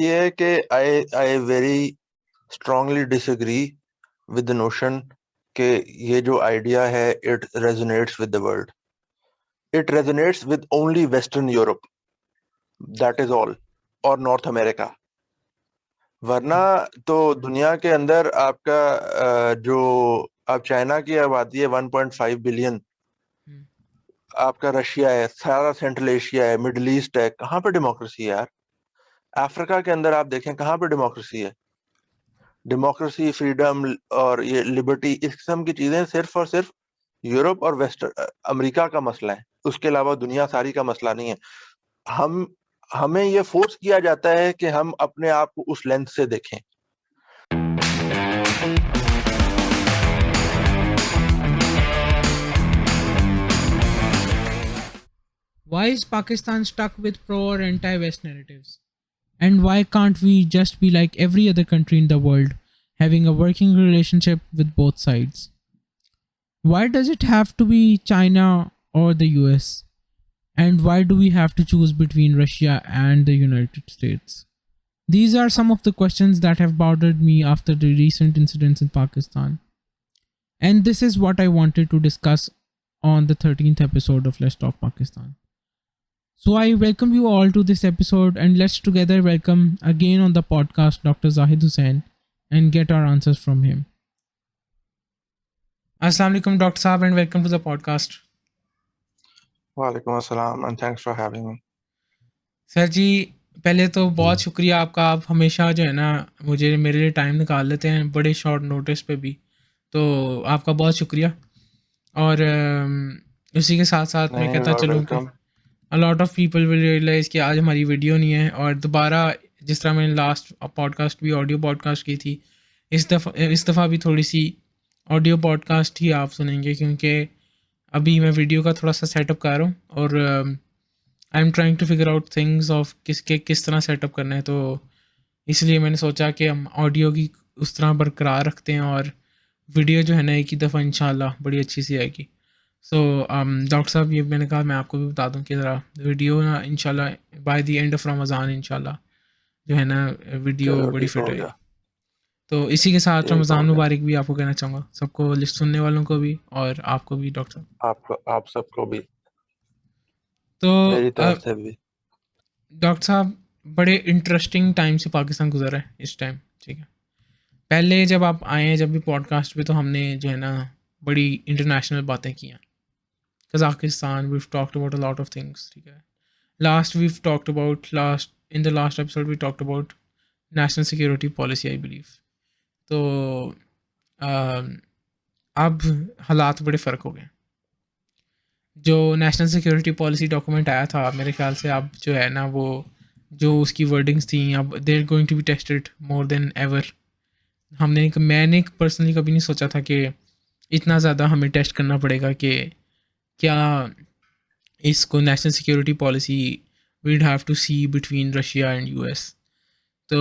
یہ ہے کہ I very strongly disagree with the notion کہ یہ جو idea ہے it resonates with the world. It resonates with only Western Europe. That is all. اور North America. ورنہ تو دنیا کے اندر آپ کا جو آپ چائنا کی آبادی ہے 1.5 بلین، آپ کا رشیا ہے، سارا سینٹرل ایشیا ہے، مڈل ایسٹ ہے، کہاں پہ ڈیموکریسی ہے یار؟ افریقہ کے اندر آپ دیکھیں کہاں پہ ڈیموکریسی ہے؟ ڈیموکریسی، فریڈم اور یہ لبرٹی، اس قسم کی چیزیں صرف اور صرف یورپ اور امریکہ کا مسئلہ ہے، اس کے علاوہ دنیا ساری کا مسئلہ نہیں ہے. ہمیں یہ فورس کیا جاتا ہے کہ ہم اپنے آپ کو اس لینس سے دیکھیں. Why is Pakistan stuck with pro or anti-West narratives? And why can't we just be like every other country in the world, having a working relationship with both sides? Why does it have to be China or the US? And why do we have to choose between Russia and the United States? These are some of the questions that have bothered me after the recent incidents in Pakistan. And this is what I wanted to discuss on the 13th episode of Let's Talk Pakistan. So I welcome you all to this episode, and let's together welcome again on the podcast Dr. Zahir Hussain and get our answers from him. Assalam Dr. Saab, and welcome to the podcast. وعلیکم السلام and thanks for having me. سر جی پہلے تو بہت شکریہ آپ کا، آپ ہمیشہ جو ہے نا میرے لیے ٹائم نکال لیتے ہیں بڑے شارٹ نوٹس پہ بھی، تو آپ کا بہت شکریہ. اور اسی کے ساتھ ساتھ میں کہتا چلوں کہ a lot of people will realize کہ آج ہماری ویڈیو نہیں ہے، اور دوبارہ جس طرح میں نے لاسٹ پوڈ کاسٹ بھی آڈیو پوڈ کاسٹ کی تھی، اس دفعہ بھی تھوڑی سی آڈیو پوڈ کاسٹ ہی آپ سنیں گے، کیونکہ ابھی میں ویڈیو کا تھوڑا سا سیٹ اپ کر رہا ہوں، اور I am trying to figure out things of کس طرح سیٹ اپ کرنا ہے. تو اس لیے میں نے سوچا کہ ہم آڈیو کی اس طرح برقرار رکھتے ہیں، اور ویڈیو جو ہے نا ایک ہی دفعہ انشاءاللہ بڑی اچھی سی آئے گی. سو ڈاکٹر صاحب، یہ میں نے کہا میں آپ کو بھی بتا دوں کہ ذرا ویڈیو نا انشاءاللہ بائی دی اینڈ آف رمضان انشاءاللہ جو ہے نا ویڈیو بڑی فٹ رہے گی. تو اسی کے ساتھ رمضان مبارک بھی آپ کو کہنا چاہوں گا، سب کو، لسٹ سننے والوں کو بھی اور آپ کو بھی ڈاکٹر صاحب. آپ سب کو بھی تو میری طرف سے بھی. ڈاکٹر صاحب بڑے انٹرسٹنگ ٹائم سے پاکستان گزر ہے اس ٹائم، ٹھیک ہے. پہلے جب آپ آئے ہیں جب بھی پوڈ کاسٹ پہ، تو ہم نے جو ہے نا بڑی انٹرنیشنل باتیں کی ہیں. Kazakhstan, we've talked about a lot of things. In the last episode, we talked about national security policy, I believe. تو اب حالات بڑے فرق ہو گئے. جو نیشنل سیکورٹی پالیسی ڈاکومنٹ آیا تھا، میرے خیال سے اب جو ہے نا وہ جو اس کی ورڈنگس تھیں، اب they are going to be tested more than ever. میں نے پرسنلی کبھی نہیں سوچا تھا کہ اتنا زیادہ ہمیں ٹیسٹ کرنا پڑے گا کہ کیا اس کو national security policy would have to see between Russia and U S. تو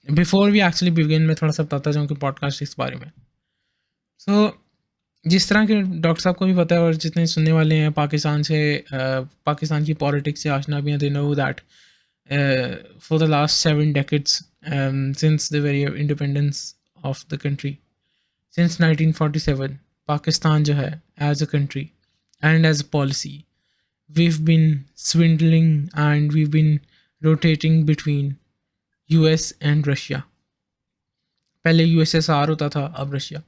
بیفور وی ایکچولی بگن میں تھوڑا سا بتاتا جاؤں کہ پوڈ کاسٹ اس بارے میں. سو جس طرح کہ ڈاکٹر صاحب کو بھی پتہ ہے اور جتنے سننے والے ہیں پاکستان کی پالیٹکس سے آشنا بھی ہیں، they know that for the last 7 decades since the very independence of the country, since 1947 Pakistan جو ہے as a country and as a policy, we've been swindling and we've been rotating between US and Russia. پہلے USSR ہوتا تھا، اب Russia.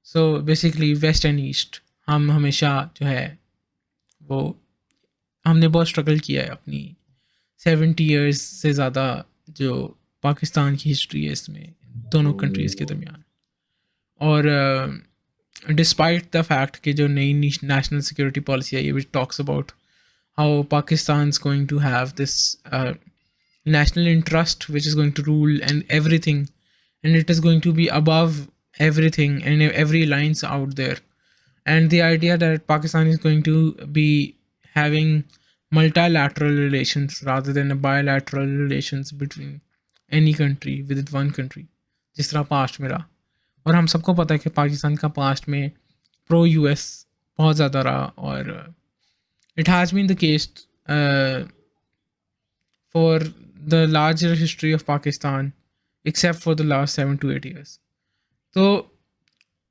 So basically west and east ہم ہمیشہ جو ہے وہ ہم نے بہت اسٹرگل کیا ہے اپنی 70 years سے زیادہ جو پاکستان کی ہسٹری ہے اس میں دونوں کنٹریز کے درمیان. اور ڈسپائٹ دا فیکٹ کہ جو نئی نیشنل سیکورٹی پالیسی ہے، یہ which talks about how Pakistan is going to have this national interest which is going to rule and everything, and it is going to be above everything and every lines out there. And the idea that Pakistan is going to be having multilateral relations rather than a bilateral relations between any country with one country، جس طرح past میں رہا. اور ہم سب کو پتہ ہے کہ پاکستان کا پاسٹ میں پرو یو ایس بہت زیادہ رہا، اور it has been the case for the larger history of Pakistan, except for the last 7 to 8 years. تو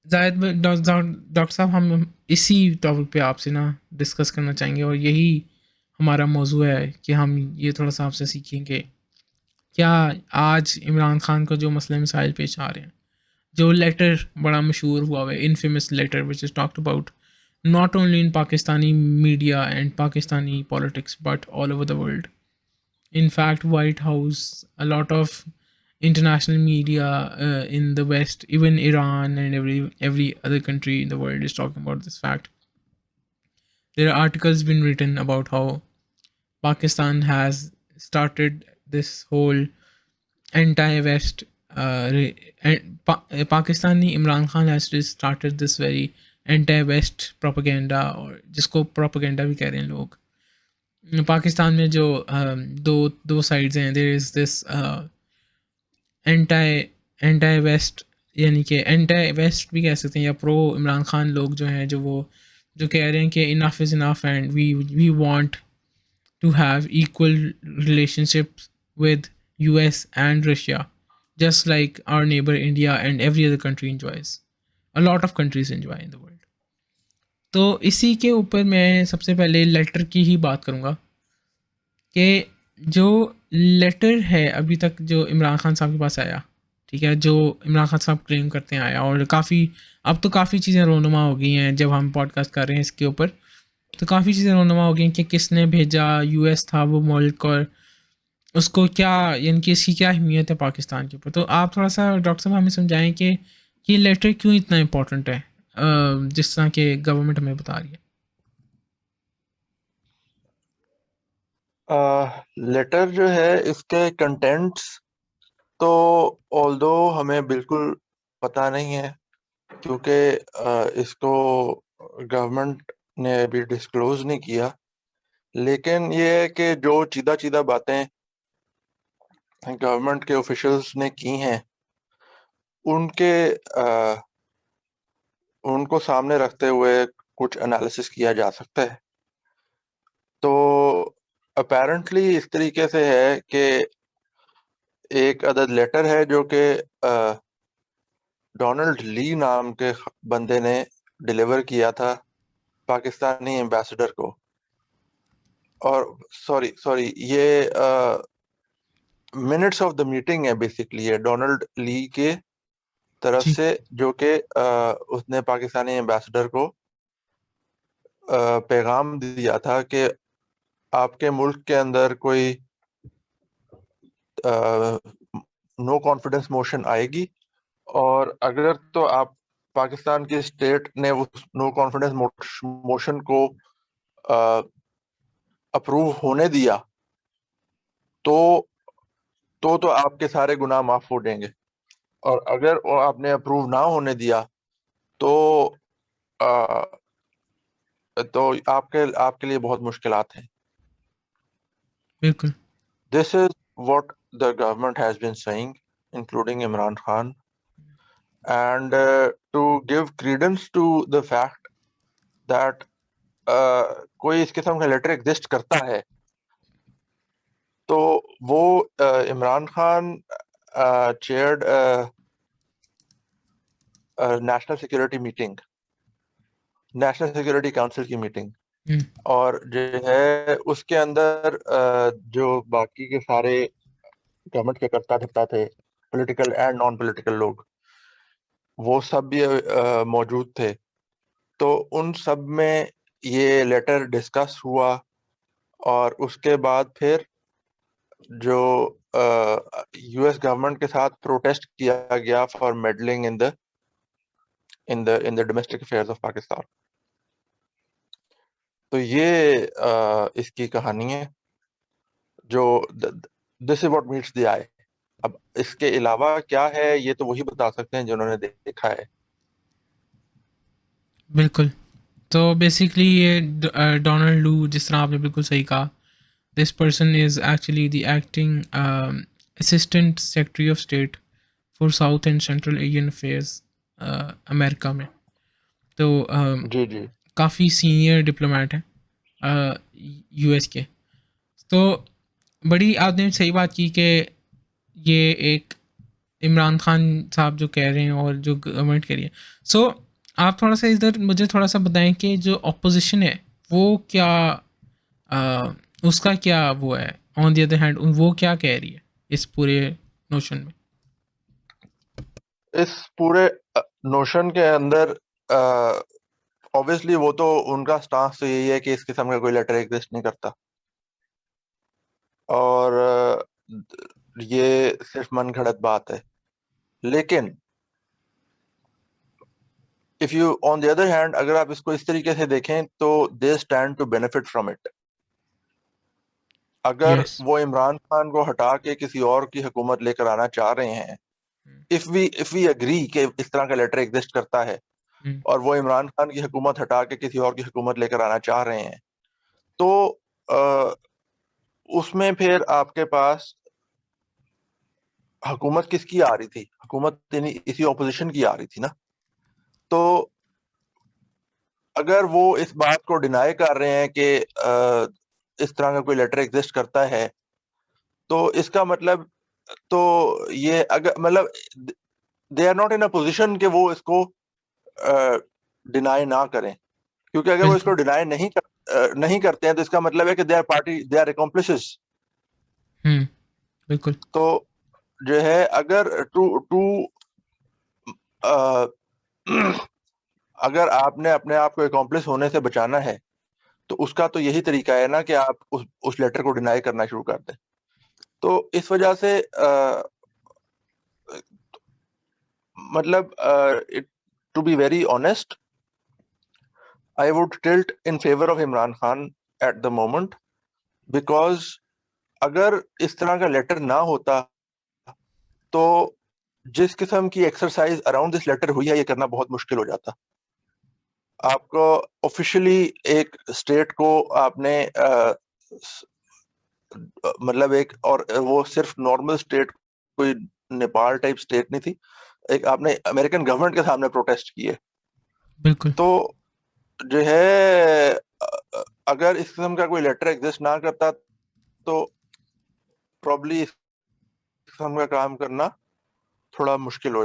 زاہد میں ڈاکٹر صاحب ہم اسی ٹاپک پہ آپ سے نا ڈسکس کرنا چاہیں گے، اور یہی ہمارا موضوع ہے کہ ہم یہ تھوڑا سا آپ سے سیکھیں کہ کیا آج عمران خان کو جو مسئلہ مسائل پیش آ رہے ہیں، جو لیٹر بڑا مشہور ہوا ہوا ہے، infamous letter which is talked about not only in Pakistani media and Pakistani politics, but all over the world. In fact, White House, a lot of international media in the West, even Iran and every other country in the world is talking about this fact. There are articles been written about how Pakistan has started this whole anti-West. Pakistani Imran Khan has started this very anti-West propaganda, اور جس کو propaganda بھی کہہ رہے ہیں لوگ. پاکستان میں جو دو سائڈز ہیں، دیر از دس اینٹائی ویسٹ، یعنی کہ اینٹائی ویسٹ بھی کہہ سکتے ہیں، یا پرو عمران خان لوگ جو ہیں، جو کہہ رہے ہیں کہ enough is enough and we want to have equal relationships with U S and Russia, just like our neighbor India and every other country enjoys. A lot of countries enjoy in the world. تو اسی کے اوپر میں سب سے پہلے letter کی ہی بات کروں گا کہ جو لیٹر ہے ابھی تک جو عمران خان صاحب کے پاس آیا، ٹھیک ہے، جو عمران خان صاحب کلیم کرتے ہیں آیا، اور اب تو کافی چیزیں رونما ہو گئی ہیں، جب ہم پوڈ کاسٹ کر رہے ہیں اس کے اوپر تو کافی چیزیں رونما ہو گئی ہیں کہ کس نے بھیجا، یو ایس تھا وہ ملک، اور اس کو کیا، یعنی کہ اس کی کیا اہمیت ہے پاکستان کے اوپر. تو آپ تھوڑا سا ڈاکٹر صاحب ہمیں سمجھائیں کہ یہ لیٹر کیوں اتنا امپورٹنٹ ہے، جس طرح کہ گورنمنٹ ہمیں بتا رہی ہے. لیٹر جو ہے اس کے کنٹینٹس تو آلدو ہمیں بالکل پتہ نہیں ہے، کیونکہ اس کو گورنمنٹ نے ابھی ڈسکلوز نہیں کیا، لیکن یہ ہے کہ جو چیدہ باتیں گورنمنٹ کے آفیشلز نے کی ہیں ان کو سامنے رکھتے ہوئے کچھ انالیسس کیا جا سکتا ہے. تو اپیرنٹلی اس طریقے سے ہے کہ ایک عدد لیٹر ہے جو کہ ڈونلڈ لی نام کے بندے نے ڈیلیور کیا تھا پاکستانی ایمبیسڈر کو، اور سوری یہ منٹس آف دا میٹنگ ہے بیسکلی، یہ ڈونلڈ لی کے طرف جی سے، جو کہ اس نے پاکستانی ایمبیسڈر کو پیغام دیا تھا کہ آپ کے ملک کے اندر کوئی نو کانفیڈنس موشن آئے گی، اور اگر تو آپ پاکستان کی اسٹیٹ نے اس نو کانفیڈنس موشن کو اپروو ہونے دیا تو آپ کے سارے گناہ معاف ہو جائیں گے، اور اگر آپ نے اپروو نہ ہونے دیا تو آپ کے لیے بہت مشکلات ہیں. بالکل. This is what the government has been saying, including Imran Khan. And to give credence to the fact that کوئی اس قسم کا لیٹر ایگزسٹ کرتا ہے، تو وہ Imran Khan chaired national security meeting, national security council کی میٹنگ، اور جو ہے اس کے اندر جو باقی کے سارے گورنمنٹ کے کرتا دھرتا تھے، پولیٹیکل اینڈ نان پولیٹیکل لوگ، وہ سب بھی موجود تھے. تو ان سب میں یہ لیٹر ڈسکس ہوا، اور اس کے بعد پھر جو یو ایس گورنمنٹ کے ساتھ پروٹیسٹ کیا گیا for میڈلنگ in the domestic affairs of Pakistan. تو یہ اس کی کہانی ہے، جو دس از واٹ میٹس دی آئی. اب اس کے علاوہ کیا ہے یہ تو وہی بتا سکتے ہیں جنہوں نے دیکھا ہے. بالکل. تو بیسکلی یہ ڈونلڈ لو، جس طرح آپ نے بالکل صحیح کہا، this person is actually the acting assistant secretary of state for South and Central Asian affairs امریکہ میں. تو جی جی کافی سینئر ڈپلومیٹ ہیں یو ایس کے. تو بڑی آپ نے صحیح بات کی کہ یہ ایک عمران خان صاحب جو کہہ رہے ہیں اور جو گورنمنٹ کہہ رہی ہے. سو آپ تھوڑا سا ادھر مجھے تھوڑا سا بتائیں کہ جو اپوزیشن ہے وہ کیا اس کا کیا وہ ہے آن دی ادر ہینڈ وہ کیا کہہ رہی ہے اس پورے نوشن میں. اس پورے نوشن کے اندر obviously وہ تو ان کا سٹانس تو یہی ہے کہ اس قسم کا کوئی لیٹر ایگزسٹ نہیں کرتا، اور یہ صرف من گھڑت بات ہے. لیکن if you on the other hand اگر آپ اس کو اس طریقے سے دیکھیں تو they stand to benefit from it. اگر یس. وہ عمران خان کو ہٹا کے کسی اور کی حکومت لے کر آنا چاہ رہے ہیں، if we agree کہ اس طرح کا لیٹر ایگزسٹ کرتا ہے اور وہ عمران خان کی حکومت ہٹا کے کسی اور کی حکومت لے کر آنا چاہ رہے ہیں، تو اس میں پھر آپ کے پاس حکومت کس کی آ رہی تھی؟ حکومت اسی اپوزیشن کی آ رہی تھی نا. تو اگر وہ اس بات کو ڈینائی کر رہے ہیں کہ اس طرح کا کوئی لیٹر ایگزسٹ کرتا ہے، تو اس کا مطلب تو یہ اگر مطلب they are not in a position کہ وہ اس کو ڈینائی نہ کریں، کیونکہ اگر وہ اس بالکل. کو ڈینائی نہیں کرتے ہیں تو اس کا مطلب ہے کہ دے آر اکمپلسز. بالکل. تو جو ہے اگر اگر آپ نے اپنے آپ کو اکمپلس ہونے سے بچانا ہے تو اس کا تو یہی طریقہ ہے نا کہ آپ اس لیٹر کو ڈینائی کرنا شروع کر دیں. تو اس وجہ سے مطلب to be very honest I would tilt in favor of Imran Khan at the moment, because اگر اس طرح کا لیٹر نہ ہوتا تو جس قسم کی ایکسرسائز اراؤنڈ دس لیٹر ہوئی ہے یہ کرنا بہت مشکل ہو جاتا. آپ کو آفیشلی ایک اسٹیٹ کو آپ نے مطلب ایک، اور وہ صرف نارمل اسٹیٹ، کوئی نیپال ٹائپ اسٹیٹ نہیں تھی، ایک آپ نے امریکن گورنمنٹ کے سامنے پروٹیسٹ کیے. بالکل. تو جو ہے اگر اس قسم کا کوئی لیٹر ایگزسٹ نہ کرتا تو پرابلی اس قسم کا کام کرنا تھوڑا مشکل ہو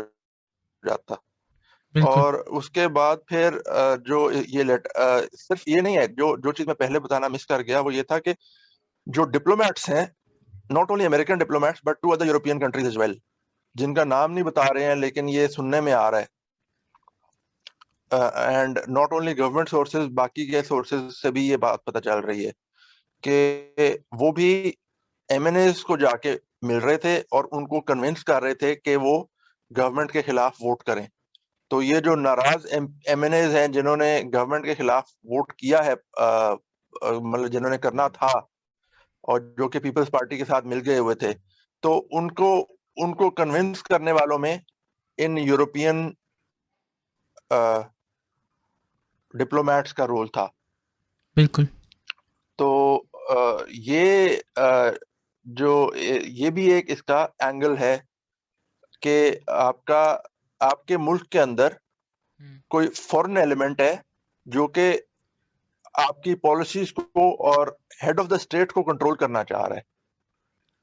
جاتا. بالکل. اور اس کے بعد پھر جو یہ لیٹر صرف یہ نہیں ہے، جو چیز میں پہلے بتانا مس کر گیا وہ یہ تھا کہ جو ڈپلومیٹس ہیں، not only American diplomats but 2 other European countries as well، جن کا نام نہیں بتا رہے ہیں لیکن یہ سننے میں آ رہا ہے، and not only government sources, باقی کے سورسز سے بھی یہ بات پتہ چل رہی ہے کہ وہ بھی ایم این ایز کو جا کے مل رہے تھے اور ان کو کنونس کر رہے تھے کہ وہ گورنمنٹ کے خلاف ووٹ کریں. تو یہ جو ناراض ایم این ایز ہیں جنہوں نے گورنمنٹ کے خلاف ووٹ کیا ہے، مطلب جنہوں نے کرنا تھا اور جو کہ پیپلز پارٹی کے ساتھ مل گئے ہوئے تھے، تو ان کو کنونس کرنے والوں میں ان یورپین ڈپلومیٹس کا رول تھا. بالکل. تو یہ یہ بھی ایک اس کا اینگل ہے کہ آپ کے ملک کے اندر کوئی فورن ایلیمنٹ ہے جو کہ آپ کی پالیسیز کو اور ہیڈ آف دا اسٹیٹ کو کنٹرول کرنا چاہ رہا ہے.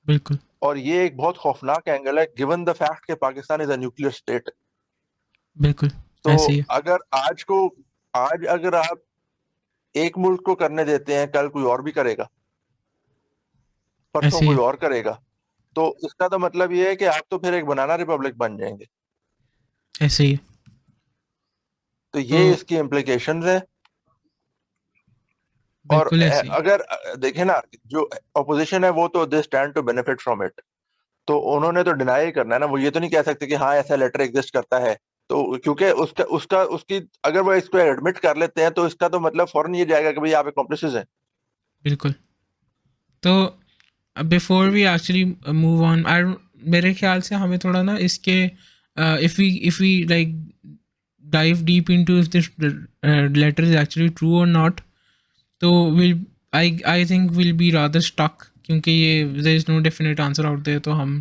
بالکل. اور یہ ایک بہت خوفناک اینگل ہے گیون دا فیکٹ کہ پاکستان از اے نیوکلیئر اسٹیٹ. بالکل تو ایسے ہی. آج اگر آپ ایک ملک کو کرنے دیتے ہیں، کل کوئی اور بھی کرے گا، پرسوں ایسے ہی. کوئی اور کرے گا، تو اس کا تو مطلب یہ ہے کہ آپ تو پھر ایک بنانا ریپبلک بن جائیں گے. ایسے ہی. تو یہ اس کی امپلیکیشنز ہیں. اور بالکل ایسے ہی. اگر دیکھیں نا، جو اپوزیشن ہے وہ تو they stand to benefit from it, تو انہوں نے تو ڈینائی کرنا ہے نا. وہ یہ تو نہیں کہہ سکتے کہ ہاں ایسا لیٹر ایگزسٹ کرتا ہے، تو کیونکہ اس کی اگر وہ اس کو ایڈمٹ کر لیتے ہیں تو اس کا تو مطلب فوراً یہ جائے گا کہ بھئی آپ اکمپلسز ہیں. بالکل. تو before we actually move on, میرے خیال سے ہمیں تھوڑا نا اس کے if we like dive deep into if this letter is actually true or not, تو I think we'll be rather stuck، کیونکہ یہ there is no definite answer out there، تو ہم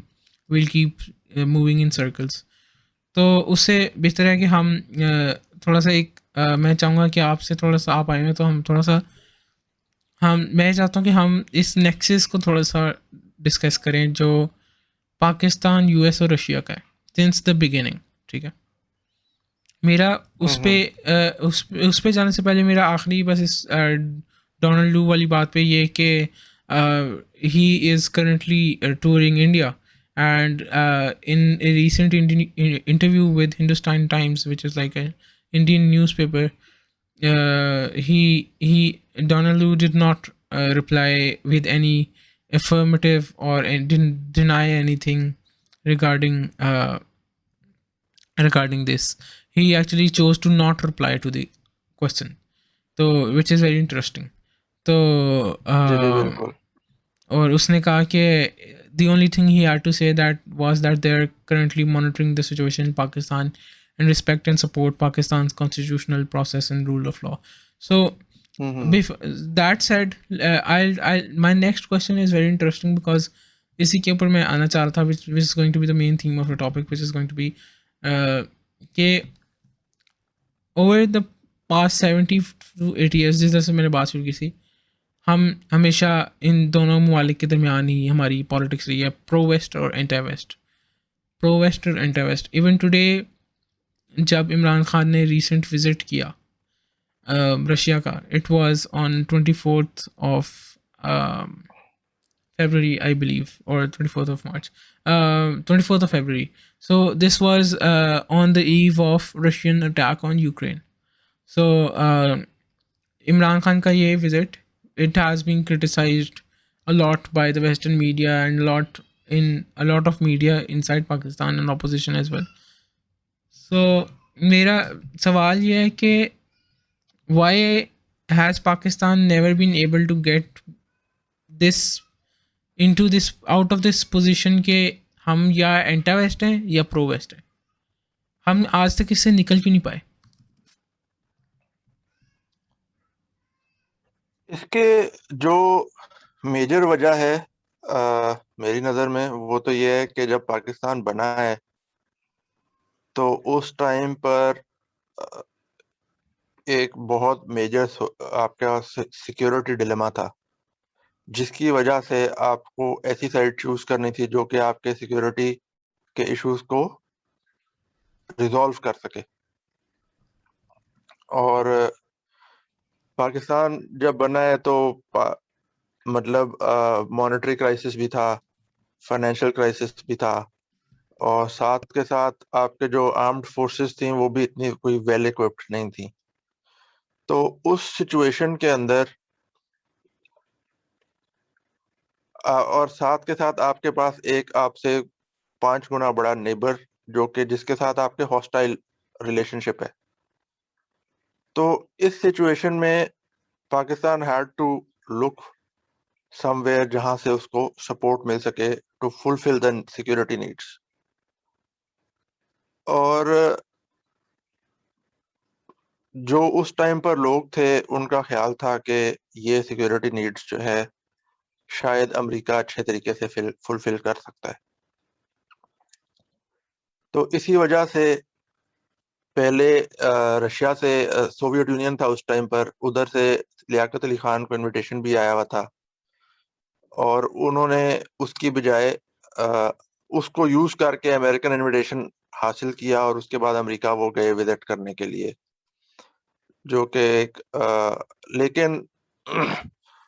will keep moving in circles. تو اس سے بہتر ہے کہ ہم تھوڑا سا ایک میں چاہوں گا کہ آپ سے تھوڑا سا آپ آئے ہیں تو ہم تھوڑا سا میں چاہتا ہوں کہ ہم اس نیکسس کو تھوڑا سا ڈسکس کریں جو پاکستان، یو ایس اور رشیا کا ہے سنس دا بگننگ. ٹھیک ہے، میرا اس پہ اس پہ جانے سے پہلے میرا آخری بس اس ڈونلڈ لو والی بات پہ یہ کہ he is currently touring India and in a recent interview with Hindustan Times which is like a Indian newspaper, Donald Lu did not reply with any affirmative or didn't deny anything regarding this. He actually chose to not reply to the question, so which is very interesting. تو جی جی بالکل. اور اس نے کہا کہ the only thing he had to say that was that they are currently monitoring the situation in Pakistan and respect and support Pakistan's constitutional process and rule of law. So that said, my next question is very interesting because اسی کے اوپر میں آنا چاہ رہا تھا which is going to be the main theme of the topic, which is going to be کہ over the past 70 to 80 years جس طرح سے میں نے بات شروع کی تھی, ہم ہمیشہ ان دونوں ممالک کے درمیان ہی ہماری پالیٹکس رہی ہے, پرو ویسٹ اور اینٹی ویسٹ, پرو ویسٹ اور اینٹی ویسٹ. ایون ٹوڈے جب عمران خان نے ریسنٹ وزٹ کیا رشیا کا, it was on 24th of February, I believe, or 24th of March, 24th of February. So this was on the eve of Russian attack on Ukraine. So Imran Khan ka ye visit, it has been criticized a lot by the Western media and a lot of media inside Pakistan and opposition as well. So میرا سوال یہ ہے کہ why has Pakistan never been able to get this into this out of this position کہ ہم یا anti waste ہیں یا پرو ویسٹ ہیں, ہم آج تک اس سے نکل کیوں نہیں پائے؟ اس کے جو میجر وجہ ہے میری نظر میں وہ تو یہ ہے کہ جب پاکستان بنا ہے تو اس ٹائم پر ایک بہت میجر آپ کے پاس سیکیورٹی ڈیلیما تھا, جس کی وجہ سے آپ کو ایسی سائٹ چوز کرنی تھی جو کہ آپ کے سیکیورٹی کے ایشوز کو ریزالو کر سکے. اور پاکستان جب بنا ہے تو مطلب مانیٹری کرائسس بھی تھا, فائنینشیل کرائسس بھی تھا, اور ساتھ کے ساتھ آپ کے جو آرمڈ فورسز تھیں وہ بھی اتنی کوئی ویل اکوپڈ نہیں تھیں. تو اس سچویشن کے اندر اور ساتھ کے ساتھ آپ کے پاس ایک آپ سے 5 گنا بڑا نیبر جو کہ جس کے ساتھ آپ کے ہاسٹائل ریلیشن شپ ہے. تو اس سچویشن میں Pakistan had to look somewhere جہاں سے اس کو سپورٹ مل سکے to fulfil the security needs. اور جو اس ٹائم پر لوگ تھے ان کا خیال تھا کہ یہ سیکورٹی نیڈس جو ہے شاید امریکہ اچھے طریقے سے فلفل کر سکتا ہے. تو اسی وجہ سے پہلے رشیا سے سوویت یونین تھا اس ٹائم پر, ادھر سے لیاقت علی خان کو انویٹیشن بھی آیا ہوا تھا, اور انہوں نے اس کی بجائے اس کو یوز کر کے امریکن انویٹیشن حاصل کیا, اور اس کے بعد امریکہ وہ گئے وزٹ کرنے کے لیے, جو کہ ایک لیکن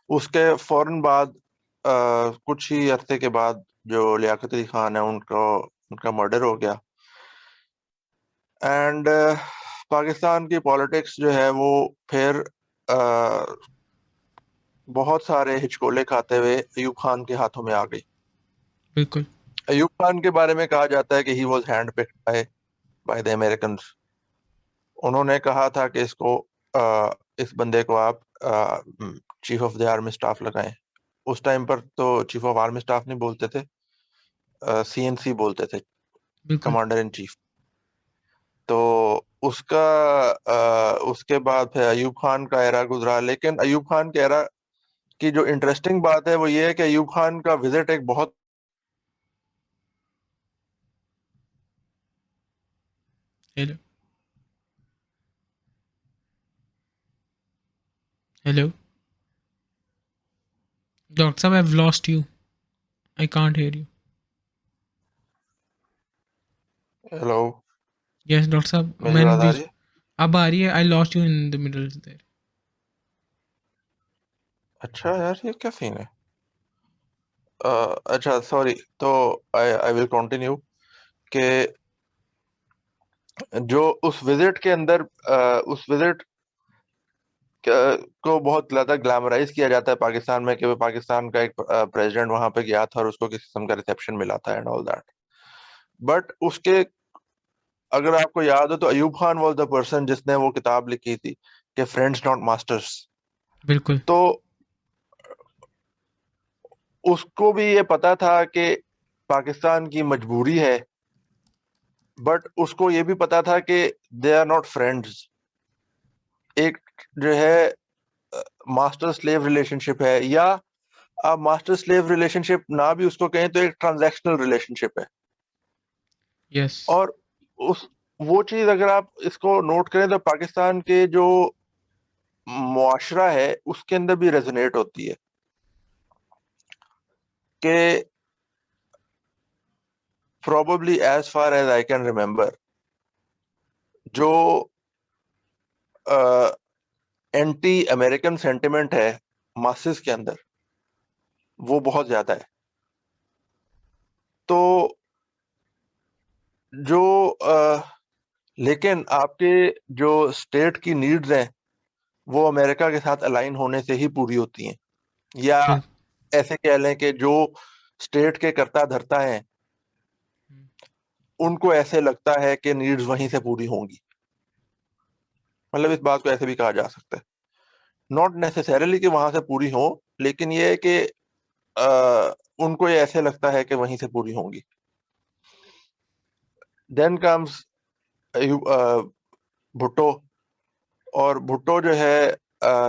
اس کے فوراً بعد کچھ ہی عرصے کے بعد جو لیاقت علی خان ہے ان کا مرڈر ہو گیا. اینڈ پاکستان کی پالیٹکس جو ہے وہ پھر بہت سارے ہچکولے کھاتے ہوئے ایوب خان کے ہاتھوں میں آ گئی. بالکل. ایوب خان کے بارے میں کہا جاتا ہے کہ he was hand picked by the Americans. انہوں نے کہا تھا کہ اس بندے کو آپ chief of the army staff لگائیں. اس ٹائم پر تو چیف آف آرمی اسٹاف نہیں بولتے تھے, CNC بولتے تھے, کمانڈر ان چیف. تو اس کے بعد پھر ایوب خان کا ایرا گزرا. لیکن ایوب خان کے ایرا کی جو انٹرسٹنگ بات ہے وہ یہ ہے کہ ایوب خان کا وزٹ ایک بہت ہیلو ڈاکٹر صاحب I've lost you. I can't hear you. Hello, Yes doctor صاحب میری میں نے آواز آ بیچ رہی ہے؟ اب آ رہی ہے. I lost you in the middle there. اچھا یار، یہ کیا سین ہے؟ اچھا سوری، تو آئی ول کنٹینیو کہ جو اس وزٹ کے اندر اس وزٹ کو بہت زیادہ گلیمرائز کیا جاتا ہے پاکستان میں، کہ وہ پاکستان کا ایک پریزیڈنٹ وہاں پہ گیا تھا اور اس کو کسی قسم کا ریسیپشن ملا تھا اینڈ آل دیٹ. بٹ اس کے اگر آپ کو یاد ہو تو Ayub Khan was the person جس نے وہ کتاب لکھی تھی کہ فرینڈس ناٹ ماسٹرس. بالکل تو اس کو بھی یہ پتا تھا کہ پاکستان کی مجبوری ہے، بٹ اس کو یہ بھی پتا تھا کہ دے آر ناٹ فرینڈز. ایک جو ہے ماسٹر سلیو ریلیشن شپ ہے، یا آپ ماسٹر سلیو ریلیشن شپ نہ بھی اس کو کہیں تو ایک ٹرانزیکشنل ریلیشن شپ ہے. یس اور اس وہ چیز اگر آپ اس کو نوٹ کریں تو پاکستان کے جو معاشرہ ہے اس کے اندر بھی ریزونیٹ ہوتی ہے کہ probably as far as I can remember جو اینٹی امریکن سینٹیمنٹ ہے ماسز کے اندر وہ بہت زیادہ ہے. تو جو لیکن آپ کے جو اسٹیٹ کی نیڈز ہیں وہ امریکہ کے ساتھ الائن ہونے سے ہی پوری ہوتی ہیں، یا ایسے کہہ لیں کہ جو اسٹیٹ کے کرتا دھرتا ہیں ان کو ایسے لگتا ہے کہ نیڈز وہیں سے پوری ہوں گی. مطلب اس بات کو ایسے بھی کہا جا سکتا ہے، ناٹ نیسیسریلی کہ وہاں سے پوری ہوں، لیکن یہ ہے کہ ان کو یہ ایسے لگتا ہے کہ وہیں سے پوری ہوں گی. دین کمز بھٹو، اور بھٹو جو ہے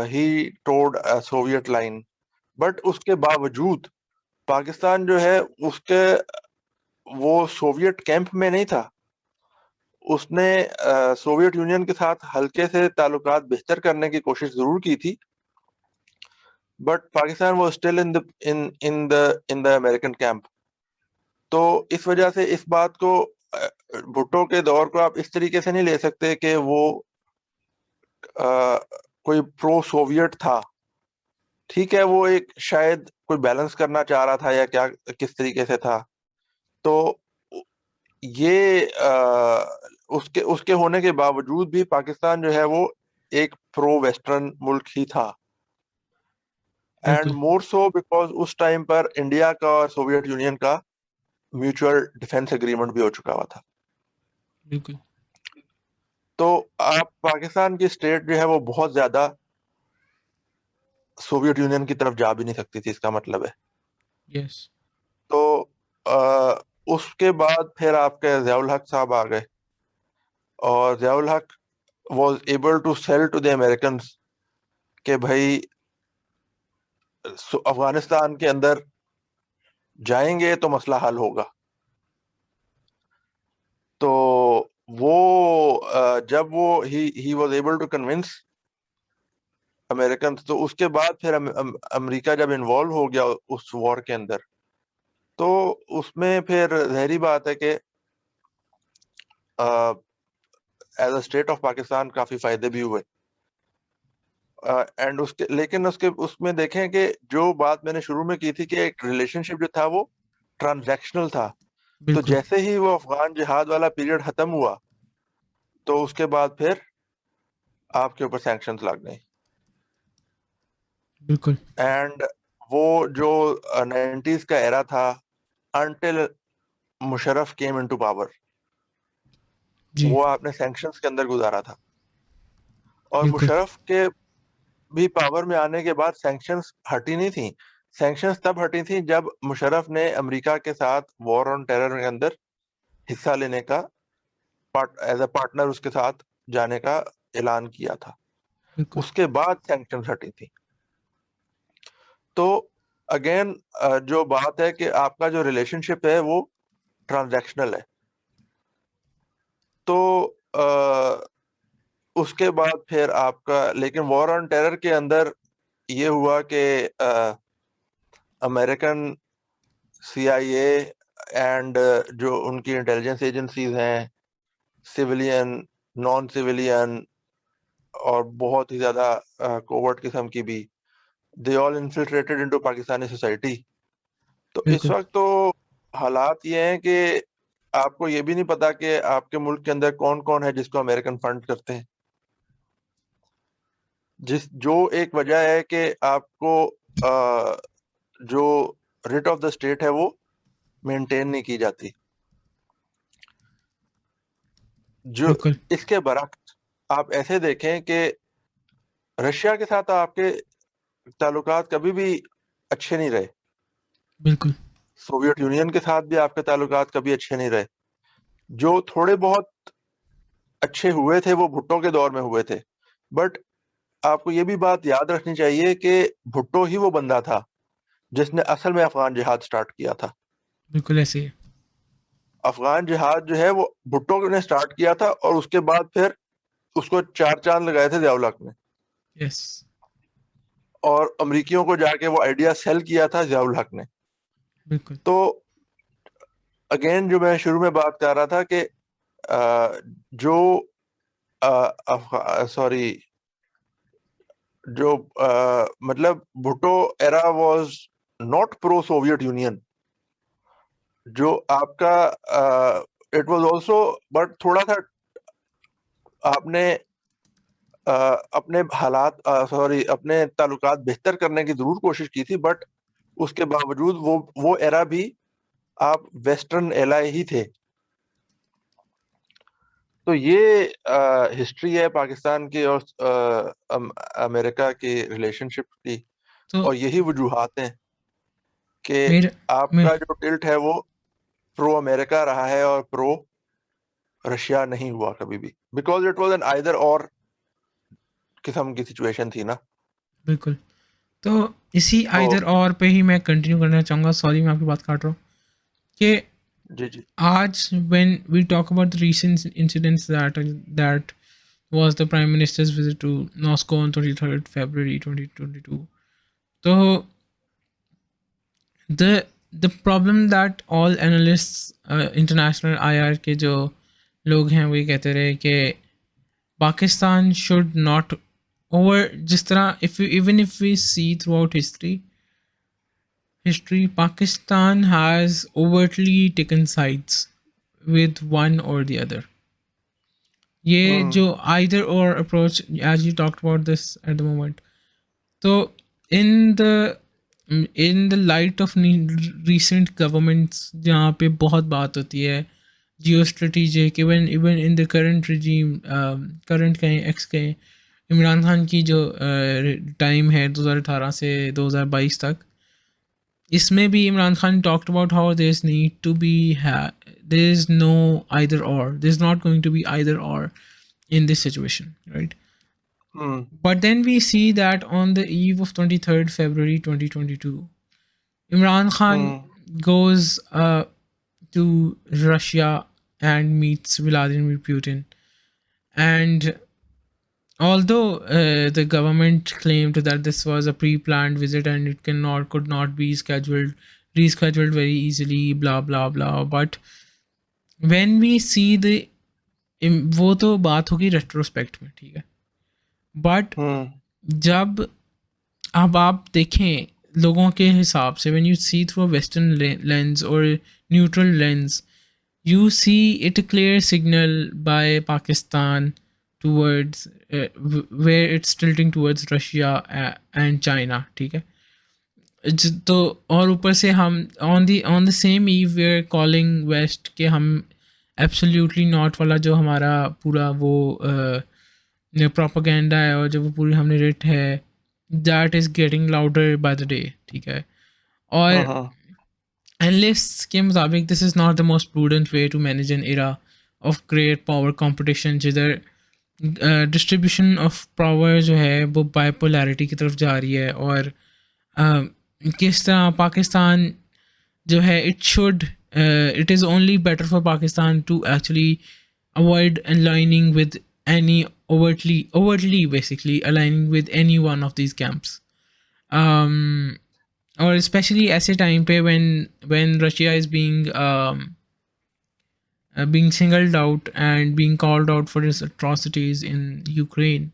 ہی ٹوڈ سوویت لائن، بٹ اس کے باوجود پاکستان جو ہے اس کے وہ سوویت کیمپ میں نہیں تھا. اس نے سوویت یونین کے ساتھ ہلکے سے تعلقات بہتر کرنے کی کوشش ضرور کی تھی، but Pakistan was still in the American camp. تو اس وجہ سے اس بات کو بھٹو کے دور کو آپ اس طریقے سے نہیں لے سکتے کہ وہ کوئی پرو سوویت تھا. ٹھیک ہے، وہ ایک شاید کوئی بیلنس کرنا چاہ رہا تھا یا کیا کس طریقے سے تھا. تو یہ اس کے ہونے کے باوجود بھی پاکستان جو ہے وہ ایک پرو ویسٹرن ملک ہی تھا، اینڈ مور سو بیکاز اس ٹائم پر انڈیا کا اور سوویت یونین کا میوچل ڈیفenس اگریمنٹ بھی ہو چکا ہوا تھا. بالکل تو آپ پاکستان کی اسٹیٹ جو ہے وہ بہت زیادہ سوویت یونین کی طرف جا بھی نہیں سکتی تھی، اس کا مطلب ہے. یس تو اس کے بعد پھر آپ کے ضیاء الحق صاحب آ گئے، اور Zia ul-Haq was able to sell to the Americans کہ بھائی افغانستان کے اندر جائیں گے تو مسئلہ حل ہوگا. تو وہ جب وہ he was able to convince Americans, تو اس کے بعد پھر امریکہ جب انوالو ہو گیا اس وار کے اندر، تو اس میں پھر ظاہری بات ہے کہ as a state of Pakistan کافی فائدے بھی ہوئے. اینڈ لیکن اس میں دیکھیں کہ جو بات میں نے شروع میں کی تھی کہ ایک ریلیشن شپ جو تھا وہ ٹرانزیکشنل تھا. تو بالکل جیسے ہی وہ افغان جہاد والا پیریڈ ختم ہوا تو اس کے بعد پھر آپ کے اوپر سینکشنز لگ گئے. بالکل اینڈ وہ جو 90s کا ایرا تھا until Musharraf came into power, جی وہ آپ نے سینکشنز کے اندر گزارا تھا. اور بالکل مشرف کے بھی پاور میں آنے کے بعد سینکشنز ہٹی نہیں تھیں. سینکشنز تب ہٹی تھیں جب مشرف نے امریکہ کے ساتھ وار آن ٹیرر کے اندر حصہ لینے کا ایز اے پارٹنر اس کے ساتھ جانے کا اعلان کیا تھا. بالکل اس کے بعد سینکشنز ہٹی تھیں. تو اگین جو بات ہے کہ آپ کا جو ریلیشن شپ ہے وہ ٹرانزیکشنل ہے. تو اس کے بعد پھر آپ کا لیکن وار آن ٹیرر کے اندر یہ ہوا کہ American C I a and جو ان کی انٹیلیجنس ایجنسیز ہیں, سویلین, نان سویلین, اور بہت ہی زیادہ کوورٹ قسم کی بھی, دے آل انفلٹریٹڈ انٹو پاکستانی سوسائٹی. تو اس بالکل وقت تو حالات یہ ہیں کہ آپ کو یہ بھی نہیں پتا کہ آپ کے ملک کے اندر کون کون ہے جس کو امریکن فنڈ کرتے ہیں, جو ایک وجہ ہے کہ آپ کو جو ریٹ آف دا اسٹیٹ ہے وہ مینٹین نہیں کی جاتی. جو بالکل اس کے برعکس آپ ایسے دیکھیں کہ رشیا کے ساتھ آپ کے تعلقات کبھی بھی اچھے نہیں رہے, بالکل سوویت یونین کے ساتھ بھی آپ کے تعلقات کبھی اچھے نہیں رہے. جو تھوڑے بہت اچھے ہوئے تھے وہ بھٹو کے دور میں ہوئے تھے, بٹ آپ کو یہ بھی بات یاد رکھنی چاہیے کہ بھٹو ہی وہ بندہ تھا جس نے اصل میں افغان جہاد سٹارٹ کیا تھا. بالکل ایسے ہی افغان جہاد جو ہے وہ بھٹو نے سٹارٹ کیا تھا, اور اس کے بعد پھر اس کو 4 چاند لگائے تھے ضیاء الحق نے, یس اور امریکیوں کو جا کے وہ آئیڈیا سیل کیا تھا ضیاء الحق نے. بالکل تو اگین جو میں شروع میں بات کر رہا تھا کہ جو سوری جو مطلب Bhutto era was not pro Soviet Union, جو آپ کا اٹ واز آلسو, بٹ تھوڑا سا آپ نے اپنے حالات اپنے تعلقات بہتر کرنے کی ضرور کوشش کی تھی, بٹ اس کے باوجود وہ ایرا بھی آپ ویسٹرن ایلائی ہی تھے. تو یہ ہسٹری ہے پاکستان کی اور امریکہ کی ریلیشن شپ کی, تو اور یہی وجوہات ہیں کہ میرا آپ میں کا جو ٹلٹ ہے وہ پرو امریکہ رہا ہے اور پرو رشیا نہیں ہوا کبھی بھی, because it was an either اور قسم کی سچویشن تھی نا. بالکل تو اسی تو آئدر اور پہ ہی میں کنٹینیو کرنا چاہوں گا, سوری میں آپ کی بات کاٹ رہا ہوں, کہ جی جی آج when we talk about the recent incidents that was the Prime Minister's visit to Moscow on 23rd February 2022. So the problem that all analysts international IR کے جو لوگ ہیں وہ یہ کہتے رہے کہ پاکستان should not over جس طرح even if we see throughout history Pakistan has overtly taken sides with one or the other. یہ جو either or approach as you talked about this at the moment, تو in the light of recent governments جہاں پہ بہت بات ہوتی ہے geostrategic, even in the current regime, current کہیں ایکس کہیں, عمران خان کی جو ٹائم ہے 2018 سے 2022 تک, اس میں بھی Imran Khan talked about how there is need to be there is no either or, there is not going to be either or in this situation, right? But then we see that on the eve of 23rd February 2022, Imran Khan goes to Russia and meets Vladimir Putin. And although the government claimed that this was a pre-planned visit and it could not be rescheduled very easily, blah blah blah, but when we see the وہ تو بات ہوگی retrospect میں, ٹھیک ہے, but جب اب آپ دیکھیں لوگوں کے حساب سے when you see through a western lens or neutral lens, you see it a clear signal by Pakistan towards where it's tilting towards Russia and China, ٹھیک ہے. تو اور اوپر سے ہم on the same eve we are calling West کہ ہم absolutely not والا جو ہمارا پورا وہ پروپیگینڈا ہے اور جو وہ پوری ہم نے ریٹ ہے that is getting louder by the day, ٹھیک ہے. اور اینالسٹس کے مطابق this is not the most prudent way to manage an era of great power competition, جدھر ڈسٹریبیوشن آف پاور جو ہے وہ بائی پولیرٹی کی طرف جا رہی ہے, اور کس طرح پاکستان جو ہے it is only better for Pakistan to actually avoid aligning with any overtly basically aligning with any one of these camps. اور اسپیشلی ایسے ٹائم پہ when Russia is being singled out and being called out for its atrocities in Ukraine,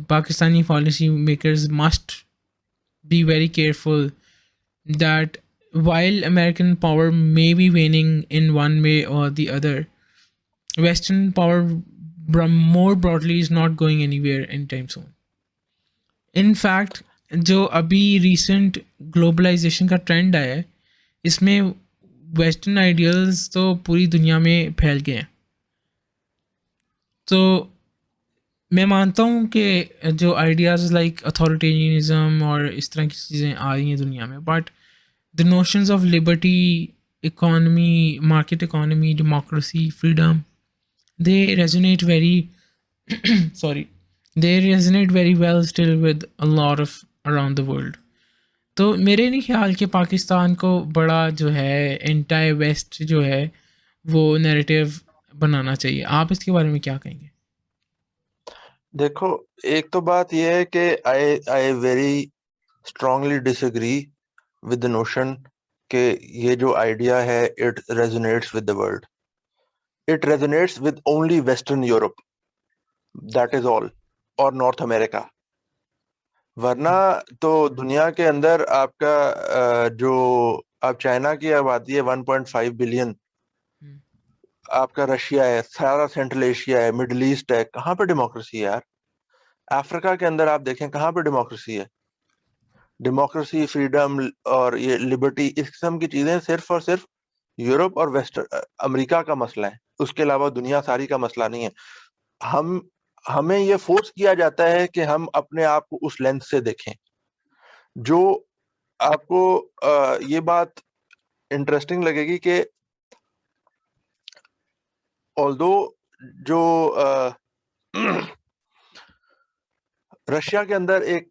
Pakistani policy makers must be very careful that while American power may be waning in one way or the other, Western power more broadly is not going anywhere anytime soon. In fact جو ابھی recent globalisation کا trend آیا ہے اس میں western ideals تو پوری دنیا میں پھیل گئے ہیں. تو میں مانتا ہوں کہ جو آئیڈیاز لائک اتھارٹیرینزم اور اس طرح کی چیزیں آ رہی ہیں دنیا میں, but the notions of liberty, economy, market economy, democracy, freedom, they resonate very sorry, they resonate very well still with a lot of around the world. تو میرے نہیں خیال کہ پاکستان کو بڑا جو ہے انٹائی ویسٹ جو ہے وہ نیریٹیو بنانا چاہیے. آپ اس کے بارے میں کیا کہیں گے؟ دیکھو ایک تو بات یہ ہے کہ I very strongly disagree with the notion کہ یہ جو آئیڈیا ہے it resonates with the world. It resonates with only Western Europe, that is all, اور نارتھ امریکہ. ورنہ تو دنیا کے اندر آپ کا جو آپ چائنا کی آبادی ہے 1.5 بلین, آپ کا رشیا ہے, سارا سینٹرل ایشیا ہے, مڈل ایسٹ ہے, کہاں پہ ڈیموکریسی ہے یار؟ افریقہ کے اندر آپ دیکھیں کہاں پہ ڈیموکریسی ہے؟ ڈیموکریسی, فریڈم اور یہ لبرٹی, اس قسم کی چیزیں صرف اور صرف یورپ اور امریکہ کا مسئلہ ہے, اس کے علاوہ دنیا ساری کا مسئلہ نہیں ہے. ہمیں یہ فورس کیا جاتا ہے کہ ہم اپنے آپ کو اس لینس سے دیکھیں. جو آپ کو یہ بات انٹرسٹنگ لگے گی کہ آلدو جو رشیا کے اندر ایک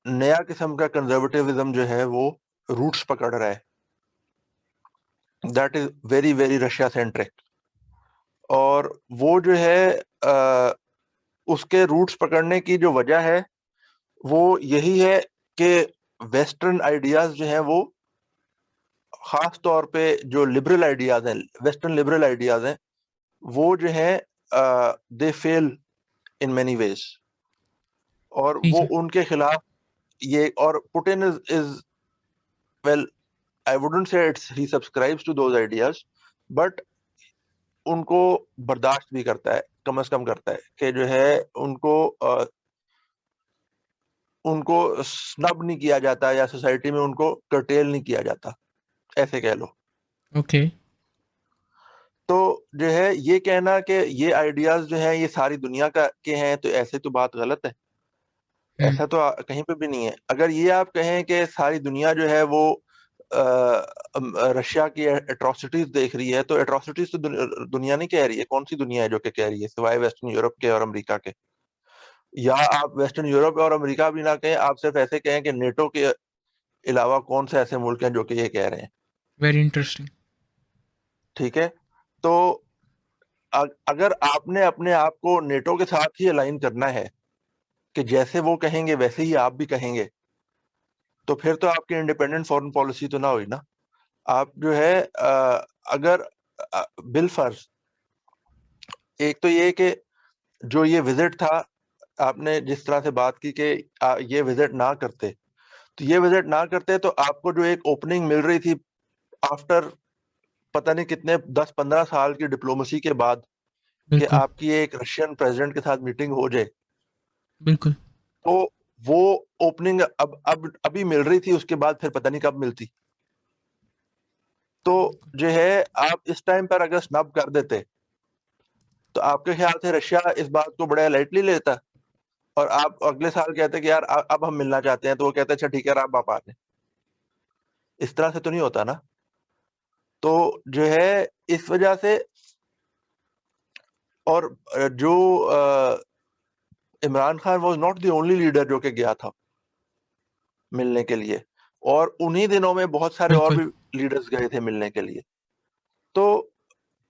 نیا قسم کا کنزرویٹیوزم جو ہے وہ روٹس پکڑ رہا ہے, that is very very Russia centric. اور وہ جو ہے اس کے روٹس پکڑنے کی جو وجہ ہے وہ یہی ہے کہ ویسٹرن آئیڈیاز جو ہیں وہ خاص طور پہ جو لبرل آئیڈیاز ہیں, ویسٹرن لبرل آئیڈیاز ہیں, وہ جو ہیں دے فیل ان مینی ویز, اور ٹھیک وہ ہے. ان کے خلاف یہ, اور Putin is well, I wouldn't say he subscribes to those ideas, but ان کو برداشت بھی کرتا ہے, کم از کم کرتا ہے کہ جو ہے ان کو سنب نہیں کیا جاتا یا سوسائٹی میں ان کو کرٹیل نہیں کیا جاتا, ایسے کہہ لو. اوکے. تو جو ہے یہ کہنا کہ یہ آئیڈیاز جو ہیں یہ ساری دنیا کے ہیں, تو ایسے تو بات غلط ہے. ایسا تو کہیں پہ بھی نہیں ہے. اگر یہ آپ کہیں کہ ساری دنیا جو ہے وہ رشیا کی اٹراسٹیز دیکھ رہی ہے, تو اٹراسٹیز تو دنیا نہیں کہہ رہی ہے. کون سی دنیا ہے جو کہ کہہ رہی ہے سوائے ویسٹرن یورپ کے اور امریکہ کے؟ یا آپ ویسٹرن یورپ اور امریکہ بھی نہ کہیں, آپ صرف ایسے کہیں کہ نیٹو کے علاوہ کون سے ایسے ملک ہیں جو کہ یہ کہہ رہے ہیں. Very interesting. ٹھیک ہے, تو اگر آپ نے اپنے آپ کو نیٹو کے ساتھ ہی الائن کرنا ہے کہ جیسے وہ کہیں گے ویسے ہی آپ بھی کہیں گے, تو پھر تو آپ کی انڈیپینڈنٹ فورن پالیسی تو نہ ہوئی نا. آپ جو ہے اگر بالفرض, ایک تو یہ کہ جو یہ وزٹ تھا, آپ نے جس طرح سے بات کی کہ یہ وزٹ نہ کرتے, تو یہ وزٹ نہ کرتے تو آپ کو جو ایک اوپننگ مل رہی تھی آفٹر پتہ نہیں کتنے 10-15 سال کی ڈپلومسی کے بعد, کہ بالکل آپ کی ایک رشین پریزیڈنٹ کے ساتھ میٹنگ ہو جائے, بالکل. تو وہ اوپننگ ابھی مل رہی تھی, اس کے بعد پھر پتہ نہیں کب ملتی. تو جو ہے آپ اس ٹائم پر اگر سنب کر دیتے تو آپ کے خیال سے رشیا اس بات کو بڑا لائٹلی لیتا, اور آپ اگلے سال کہتے کہ یار اب ہم ملنا چاہتے ہیں, تو وہ کہتے اچھا ٹھیک ہے آپ آ جائیں. اس طرح سے تو نہیں ہوتا نا. تو جو ہے اس وجہ سے, اور جو Imran Khan was not the only leader جو کہ گیا تھا ملنے کے لیے, اور انہی دنوں میں بہت سارے اور بالکل بھی لیڈرز گئے تھے ملنے کے لیے. تو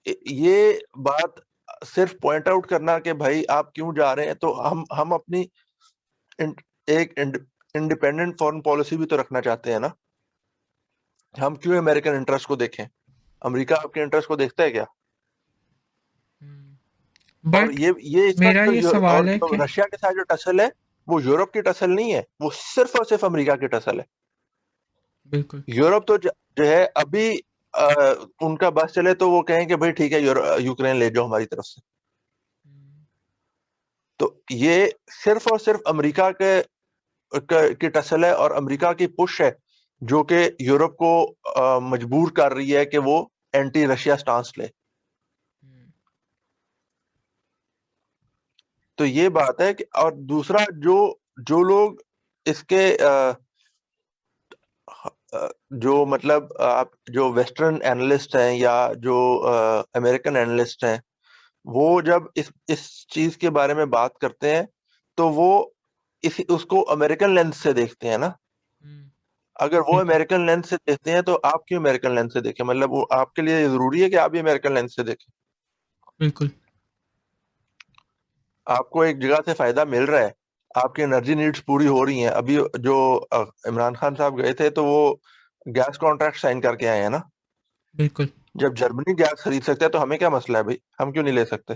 یہ بات صرف پوائنٹ آؤٹ کرنا کہ بھائی آپ کیوں جا رہے ہیں, تو ہم اپنی ایک انڈیپینڈنٹ فارن پالیسی بھی تو رکھنا چاہتے ہیں نا. ہم کیوں امریکن انٹرسٹ کو دیکھیں؟ امریکہ آپ کے انٹرسٹ کو دیکھتا ہے کیا؟ اور بٹ یہ اس میرا وقت یہ اور سوال ہے جو کہ رشیا کے ساتھ جو ٹسل ہے وہ یورپ کی ٹسل نہیں ہے، وہ صرف اور صرف امریکہ کی ٹسل ہے. بالکل یورپ تو جو ہے ابھی ان کا بس چلے تو وہ کہیں کہ بھائی ٹھیک ہے یوکرین لے جاؤ ہماری طرف سے. تو یہ صرف اور صرف امریکہ کی ٹسل ہے اور امریکہ کی پش ہے جو کہ یورپ کو مجبور کر رہی ہے کہ وہ اینٹی رشیا سٹانس لے. تو یہ بات ہے کہ اور دوسرا جو لوگ اس کے جو مطلب آپ جو ویسٹرن اینالسٹ ہیں یا جو امریکن اینالسٹ ہیں، وہ جب اس چیز کے بارے میں بات کرتے ہیں تو وہ اس کو امریکن لینس سے دیکھتے ہیں نا. اگر وہ بالکل امریکن لینس سے دیکھتے ہیں تو آپ کیوں امریکن لینس سے دیکھیں؟ مطلب وہ آپ کے لیے ضروری ہے کہ آپ بھی امریکن لینس سے دیکھیں. بالکل آپ کو ایک جگہ سے فائدہ مل رہا ہے، آپ کی انرجی نیڈز پوری ہو رہی ہیں. ابھی جو عمران خان صاحب گئے تھے تو وہ گیس کانٹریکٹ سائن کر کے آئے ہیں نا. بالکل جب جرمنی گیس خرید سکتے ہیں تو ہمیں کیا مسئلہ ہے بھائی؟ ہم کیوں نہیں لے سکتے؟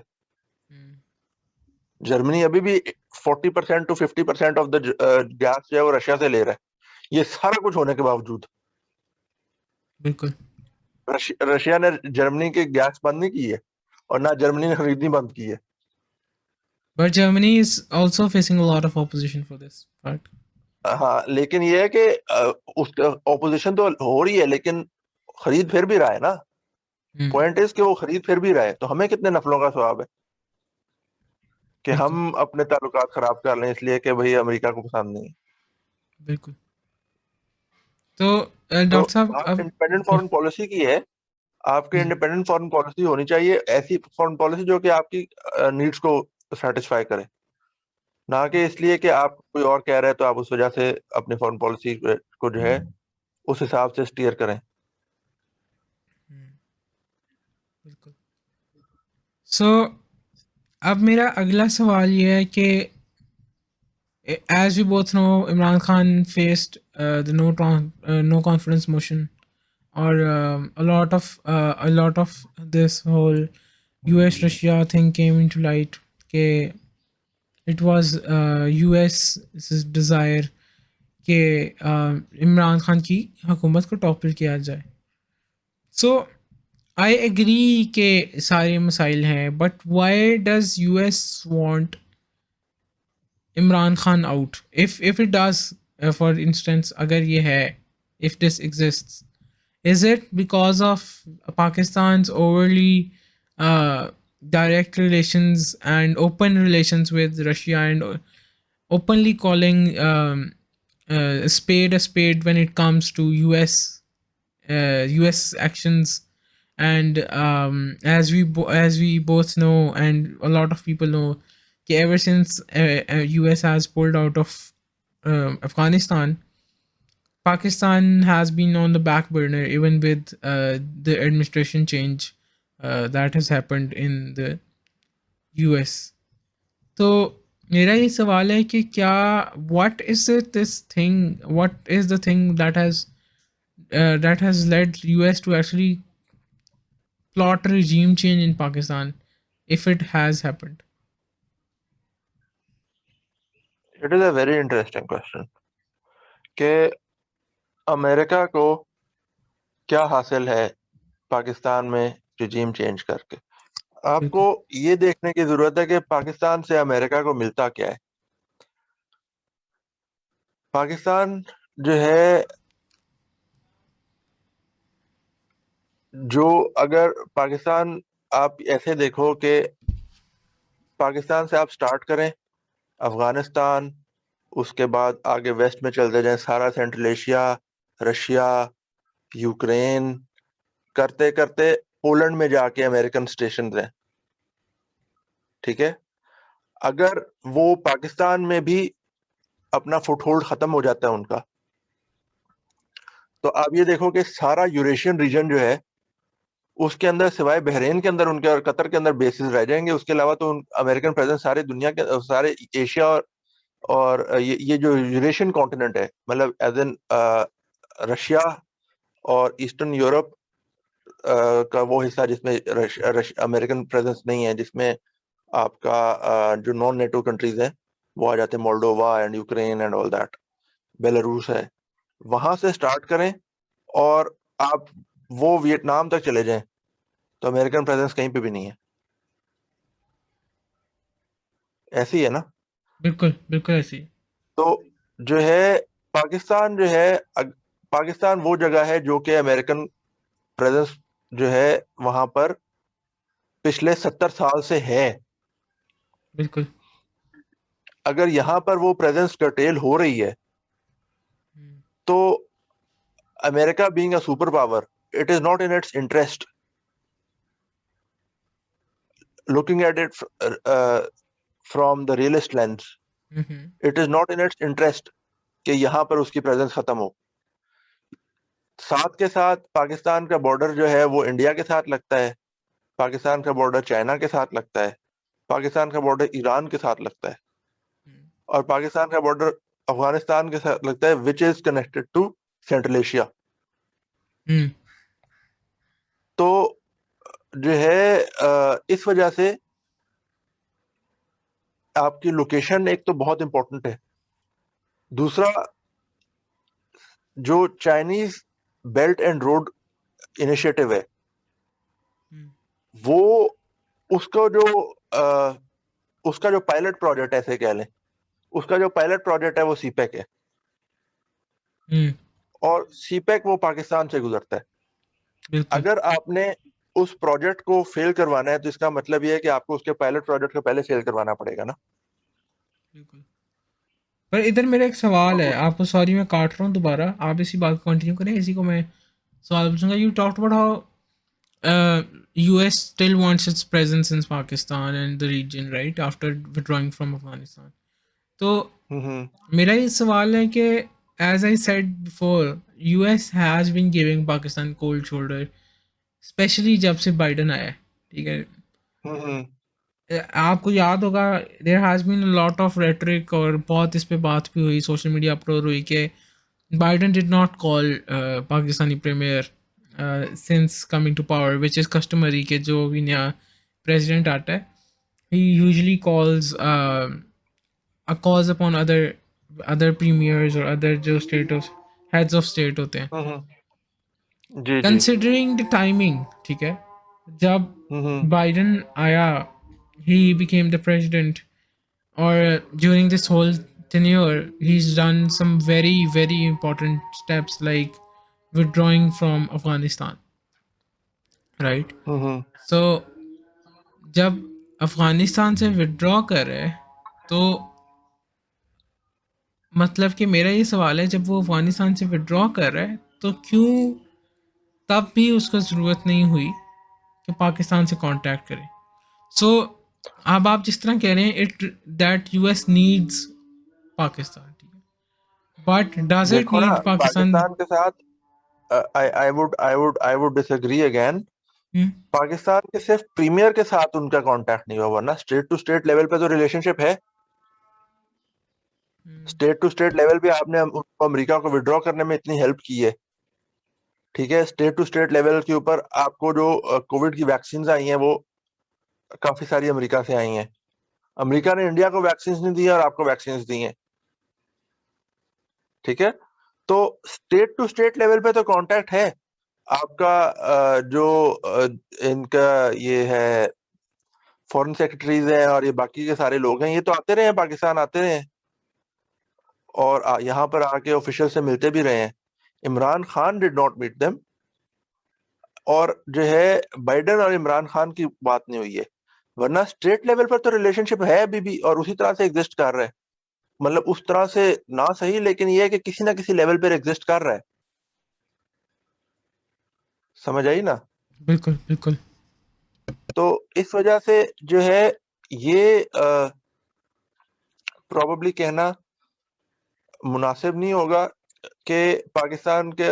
جرمنی ابھی بھی 40% to 50% آف دا گیس جو ہے وہ رشیا سے لے رہا ہے. یہ سارا کچھ ہونے کے باوجود بالکل رشیا نے جرمنی کی گیس بند نہیں کی ہے اور نہ جرمنی نے خریدنی بند کی ہے. But Germany is also facing a lot of opposition for this part. ہاں لیکن یہ ہے کہ اس اپوزیشن تو ہو رہی ہے لیکن خرید پھر بھی رہا ہے نا. پوائنٹ از کہ وہ خرید پھر بھی رہا ہے. تو ہمیں کتنے نفلوں کا ثواب ہے کہ بالکل ہم اپنے تعلقات خراب کر لیں اس لیے کہ بھئی امریکہ کو پسند نہیں ہے. بالکل. تو تو ڈاکٹر صاحب بات اب انڈیپینڈنٹ فارن پالیسی کی ہے. آپ کی انڈیپینڈنٹ فارن پالیسی ہونی چاہیے، ایسی فارن پالیسی جو کہ آپ کی نیڈس کو سیٹسفائی کرے، نہ کہ اس لیے کہ آپ کوئی اور کہہ رہے ہیں تو آپ اس وجہ سے اپنی فارن پالیسی کو جو ہے اس حساب سے سٹیئر کریں. بالکل. سو اب میرا اگلا سوال یہ ہے کہ as we both know Imran Khan faced the no confidence motion or a lot of this whole US Russia thing came into light کہ it was US desire کہ عمران خان کی حکومت کو ٹاپل کیا جائے. سو آئی ایگری کہ سارے مسائل ہیں but why does U S want Imran Khan out if it does for instance اگر یہ ہے if this exists is it because of Pakistan's overly direct relations and open relations with Russia and openly calling a spade when it comes to US actions and as we both know and a lot of people know ever since US has pulled out of Afghanistan, Pakistan has been on the back burner even with the administration change that has happened in the US. تو میرا یہ سوال ہے کہ کیا what is the thing that has led US to actually plot a regime change in Pakistan if it has happened? It is a very interesting question کہ امریکہ کو کیا حاصل ہے پاکستان میں رجیم چینج کر کے. آپ کو یہ دیکھنے کی ضرورت ہے کہ پاکستان سے امریکہ کو ملتا کیا ہے. پاکستان جو ہے جو اگر پاکستان آپ ایسے دیکھو کہ پاکستان سے آپ سٹارٹ کریں افغانستان، اس کے بعد آگے ویسٹ میں چلتے جائیں سارا سینٹرل ایشیا، رشیا، یوکرین، کرتے کرتے پولینڈ میں جا کے امریکن اسٹیشنز ہیں. ٹھیک ہے، اگر وہ پاکستان میں بھی اپنا فٹ ہولڈ ختم ہو جاتا ہے ان کا، تو آپ یہ دیکھو کہ سارا یوریشین ریجن جو ہے اس کے اندر سوائے بحرین کے اندر ان کے اور قطر کے اندر بیسز رہ جائیں گے. اس کے علاوہ تو امریکن پریزنس ساری دنیا کے سارے ایشیا اور یہ جو یوریشین کانٹیننٹ ہے, مطلب ایز این رشیا اور ایسٹرن یورپ کا وہ حصہ جس میں امریکن پریزنس نہیں ہے, جس میں آپ کا جو نان نیٹو کنٹریز ہیں وہ آ جاتے ہیں, Moldova and Ukraine and all that, Belarus ہے, وہاں سے سٹارٹ کریں اور آپ وہ ویتنام تک چلے جائیں تو امریکن پریزنس کہیں پہ بھی نہیں ہے. ایسی ہے نا. بالکل بالکل ایسی. تو جو ہے پاکستان جو ہے, پاکستان وہ جگہ ہے جو کہ امریکن پریزنس جو ہے وہاں پر پچھلے 70 سال سے ہے. بالکل. اگر یہاں پر وہ پریزنس کرٹیل ہو رہی ہے تو America being a superpower, it is not in its interest. Looking at it from the realist lens, it is not in its interest کہ یہاں پر اس کی پریزنس ختم ہو. ساتھ کے ساتھ پاکستان کا بارڈر جو ہے وہ انڈیا کے ساتھ لگتا ہے, پاکستان کا بارڈر چائنا کے ساتھ لگتا ہے, پاکستان کا بارڈر ایران کے ساتھ لگتا ہے, اور پاکستان کا بارڈر افغانستان کے ساتھ لگتا ہے, which is connected to Central Asia. تو جو ہے اس وجہ سے آپ کی لوکیشن ایک تو بہت امپورٹنٹ ہے. دوسرا, جو Chinese belt and road initiative ہے وہ اس کا جو پائلٹ پروجیکٹ ایسے کہہ لیں, اس کا جو پائلٹ پروجیکٹ ہے وہ سی پیک ہے, اور سی پیک وہ پاکستان سے گزرتا ہے. اگر آپ نے اس پروجیکٹ کو فیل کروانا ہے تو اس کا مطلب یہ ہے کہ آپ کو اس کے پائلٹ پروجیکٹ کو پہلے فیل کروانا پڑے گا نا. بالکل. پر ادھر میرا ایک سوال ہے, آپ کو سوری میں کاٹ رہا ہوں دوبارہ, آپ اسی بات کو کنٹینیو کریں, اسی کو میں سوال پوچھوں گا. You talked about how U S still wants its presence in Pakistan and the region right after withdrawing from Afghanistan. تو میرا یہ سوال ہے کہ as I said before, U S has been giving Pakistan cold shoulder especially جب سے بائیڈن آیا ہے, ٹھیک ہے. آپ کو یاد ہوگا there has been lot of rhetoric, اور بہت اس پہ بات بھی ہوئی, سوشل میڈیا اپلوڈ ہوئی کہ Biden did not call Pakistani premier since coming to power, which is customary کہ جو بھی نیا پریزیڈنٹ آتا ہے he usually calls upon other premiers اور other جو heads of state ہوتے ہیں. جی جی. کنسیڈرنگ دا ٹائمنگ, ٹھیک ہے, جب بائیڈن آیا he became the president, or during this whole tenure he's done some very very important steps like withdrawing from Afghanistan, right? So جب افغانستان سے withdraw کر رہے تو مطلب کہ میرا یہ سوال ہے, جب وہ افغانستان سے withdraw کر رہا ہے تو کیوں تب بھی اس کو ضرورت نہیں ہوئی کہ پاکستان سے کانٹیکٹ کرے. سو اب آپ جس طرح کہہ رہے ہیں that U S needs Pakistan, ٹھیک ہے, بٹ ڈز اٹ دیکھو نا, نیڈ پاکستان؟ پاکستان کے ساتھ I would disagree again. Pakistan کے صرف پریمیئر کے ساتھ ان کا کانٹیکٹ نہیں ہوا, ورنہ اسٹیٹ ٹو اسٹیٹ لیول پہ تو ریلیشن شپ ہے. اسٹیٹ ٹو اسٹیٹ لیول پہ آپ نے امریکہ کو ودرا کرنے میں اتنی ہیلپ کی ہے, ٹھیک ہے. اسٹیٹ ٹو اسٹیٹ لیول کے اوپر آپ کو جو کووڈ کی ویکسینز آئی ہیں وہ کافی ساری امریکہ سے آئی ہیں. امریکہ نے انڈیا کو ویکسینز نہیں دی اور آپ کو ویکسینز دی ہیں, ٹھیک ہے. تو اسٹیٹ ٹو اسٹیٹ لیول پہ تو کانٹیکٹ ہے آپ کا. جو ان کا یہ ہے فورن سیکرٹریز ہیں اور یہ باقی کے سارے لوگ ہیں, یہ تو آتے رہے ہیں, پاکستان آتے رہے ہیں اور یہاں پر آ کے آفیشل سے ملتے بھی رہے ہیں. Imran Khan did not meet them, اور جو ہے بائیڈن اور عمران خان کی بات نہیں ہوئی ہے, ورنہ اسٹیٹ لیول پر تو ریلیشن شپ ہے ابھی بھی اور اسی طرح سے ایگزسٹ کر رہا ہے. مطلب اس طرح سے نہ صحیح, لیکن یہ ہے کہ کسی نہ کسی لیول پر ایگزسٹ کر رہا ہے. سمجھ آئی نا؟ بالکل بالکل. تو اس وجہ سے جو ہے یہ پروبیبلی کہنا مناسب نہیں ہوگا کہ پاکستان کے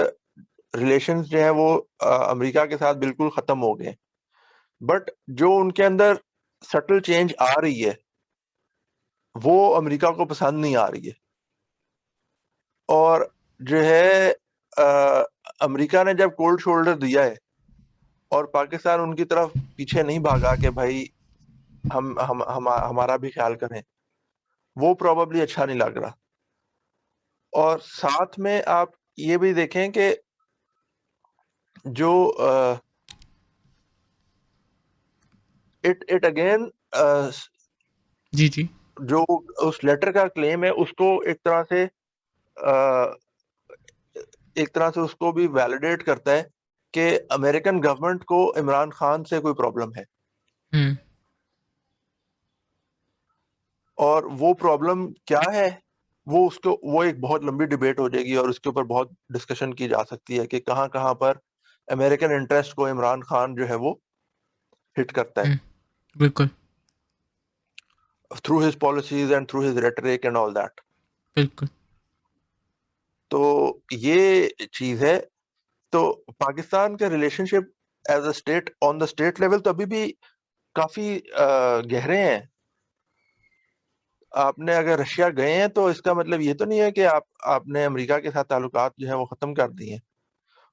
ریلیشنز جو ہیں وہ امریکہ کے ساتھ بالکل ختم ہو گئے. بٹ جو ان کے اندر سٹل چینج آ رہی ہے وہ امریکہ کو پسند نہیں آ رہی ہے. اور جو ہے امریکہ نے جب کولڈ شولڈر دیا ہے اور پاکستان ان کی طرف پیچھے نہیں بھاگا کہ بھائی ہمارا بھی خیال کریں, وہ پروبیبلی اچھا نہیں لگ رہا. اور ساتھ میں آپ یہ بھی دیکھیں کہ جو اٹ اگین جی جی جو اس لیٹر کا کلیم ہے اس کو ایک طرح سے اس کو بھی ویلیڈیٹ کرتا ہے کہ امریکن گورنمنٹ کو عمران خان سے کوئی پرابلم ہے. ہوں اور وہ پرابلم کیا ہے وہ ایک بہت لمبی ڈیبیٹ ہو جائے گی اور اس کے اوپر بہت ڈسکشن کی جا سکتی ہے کہ کہاں کہاں پر امریکن انٹرسٹ کو عمران خان جو ہے وہ ہٹ کرتا ہے بالکل through his policies and through his rhetoric and all that. بالکل تو یہ چیز ہے. تو پاکستان کے relation ship as a state on the state level تو ابھی بھی کافی گہرے ہیں. آپ نے اگر رشیا گئے ہیں تو اس کا مطلب یہ تو نہیں ہے کہ آپ نے امریکہ کے ساتھ تعلقات جو ہیں وہ ختم کر دیے ہیں.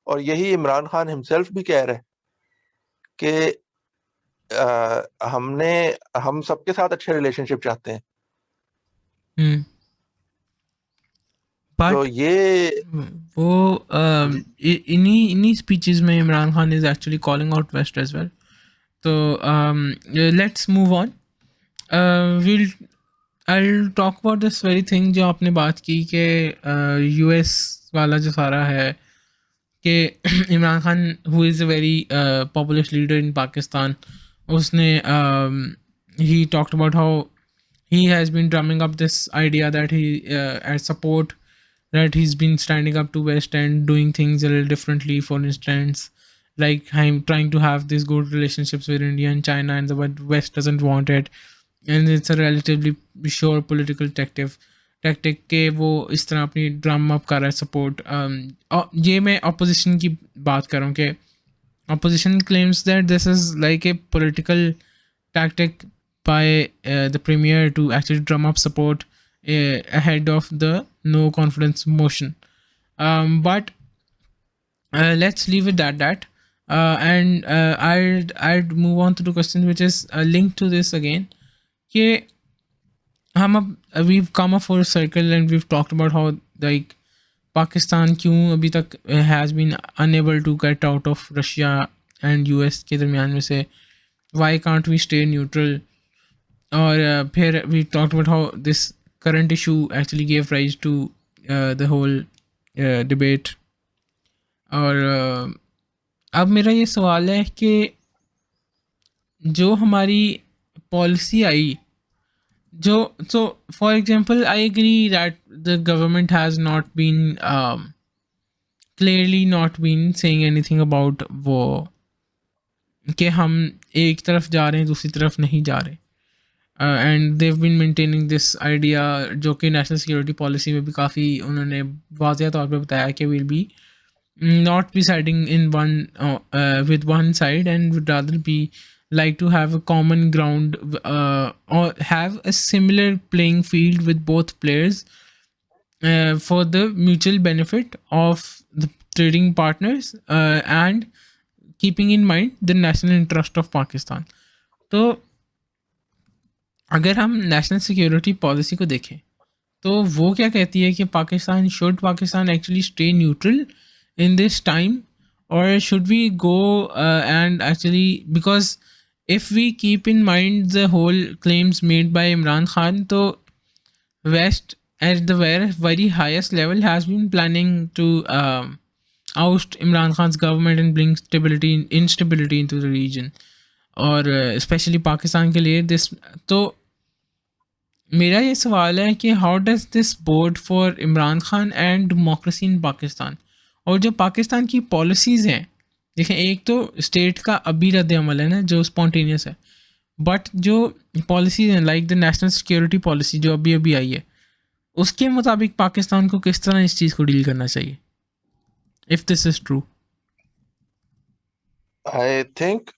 اور یہی عمران خان ہمسیلف بھی کہہ رہے کہ ہم سب کے ساتھ اچھے ریلیشن شپ چاہتے ہیں. تو بٹ یہ وہ جی انہی اسپیچز میں Imran Khan is actually calling out West as well. تو let's move on. Well I talk about this very thing جو آپ نے بات کی کہ یو ایس والا جو سارا ہے کہ Imran Khan who is a very popular leader in Pakistan, اس نے ہی talked about how he has been drumming up this idea that he support that he's been standing up to West and doing things a little differently. For instance, like I'm trying to have these good relationships with India and China, and the West doesn't want it, and it's a relatively sure political tactic کہ وہ اس طرح اپنی drum اپ کر رہا ہے support. یہ میں opposition کی بات کر رہا ہوں کہ opposition claims that this is like a political tactic by the premier to actually drum up support ahead of the no confidence motion. But let's leave it at that. And I'd move on to the question which is linked to this again. کہ ہم اب we've come up full circle and we've talked about how like Pakistan کیوں ابھی تک has been unable to get out of Russia and US کے درمیان میں سے, why can't we stay neutral. اور پھر we talked about how this current issue actually gave rise to the whole debate. اور اب میرا یہ سوال ہے کہ جو ہماری پالیسی آئی جو so for example I agree that the government has not been clearly not been saying anything about وہ کہ ہم ایک طرف جا رہے ہیں دوسری طرف نہیں جا رہے, and they've been maintaining this idea جو کہ نیشنل سیکورٹی پالیسی میں بھی کافی انہوں نے واضح طور پہ بتایا کہ we'll be not be siding in one with one side and would rather be like to have a common ground or have a similar playing field with both players for the mutual benefit of the trading partners and keeping in mind the national interest of Pakistan. تو اگر ہم national security policy کو دیکھیں تو وہ کیا کہتی ہے کہ Pakistan actually stay neutral in this time, or should we go and actually, because if we keep in mind the whole claims made by Imran Khan, so West at the very highest level has been planning to oust Imran Khan's government and bring instability into the region, or especially Pakistan کے لیے this. تو میرا یہ سوال ہے کہ how does this board for Imran Khan and democracy in Pakistan. اور جو پاکستان کی پالیسیز ہیں دیکھیں, ایک تو اسٹیٹ کا ابھی رد عمل ہے نا جو اسپونٹینیس ہے, بٹ جو پالیسیز ہیں like the national security policy جو ابھی آئی ہے اس کے مطابق پاکستان کو کس طرح اس چیز کو ڈیل کرنا چاہیے if this is true. I think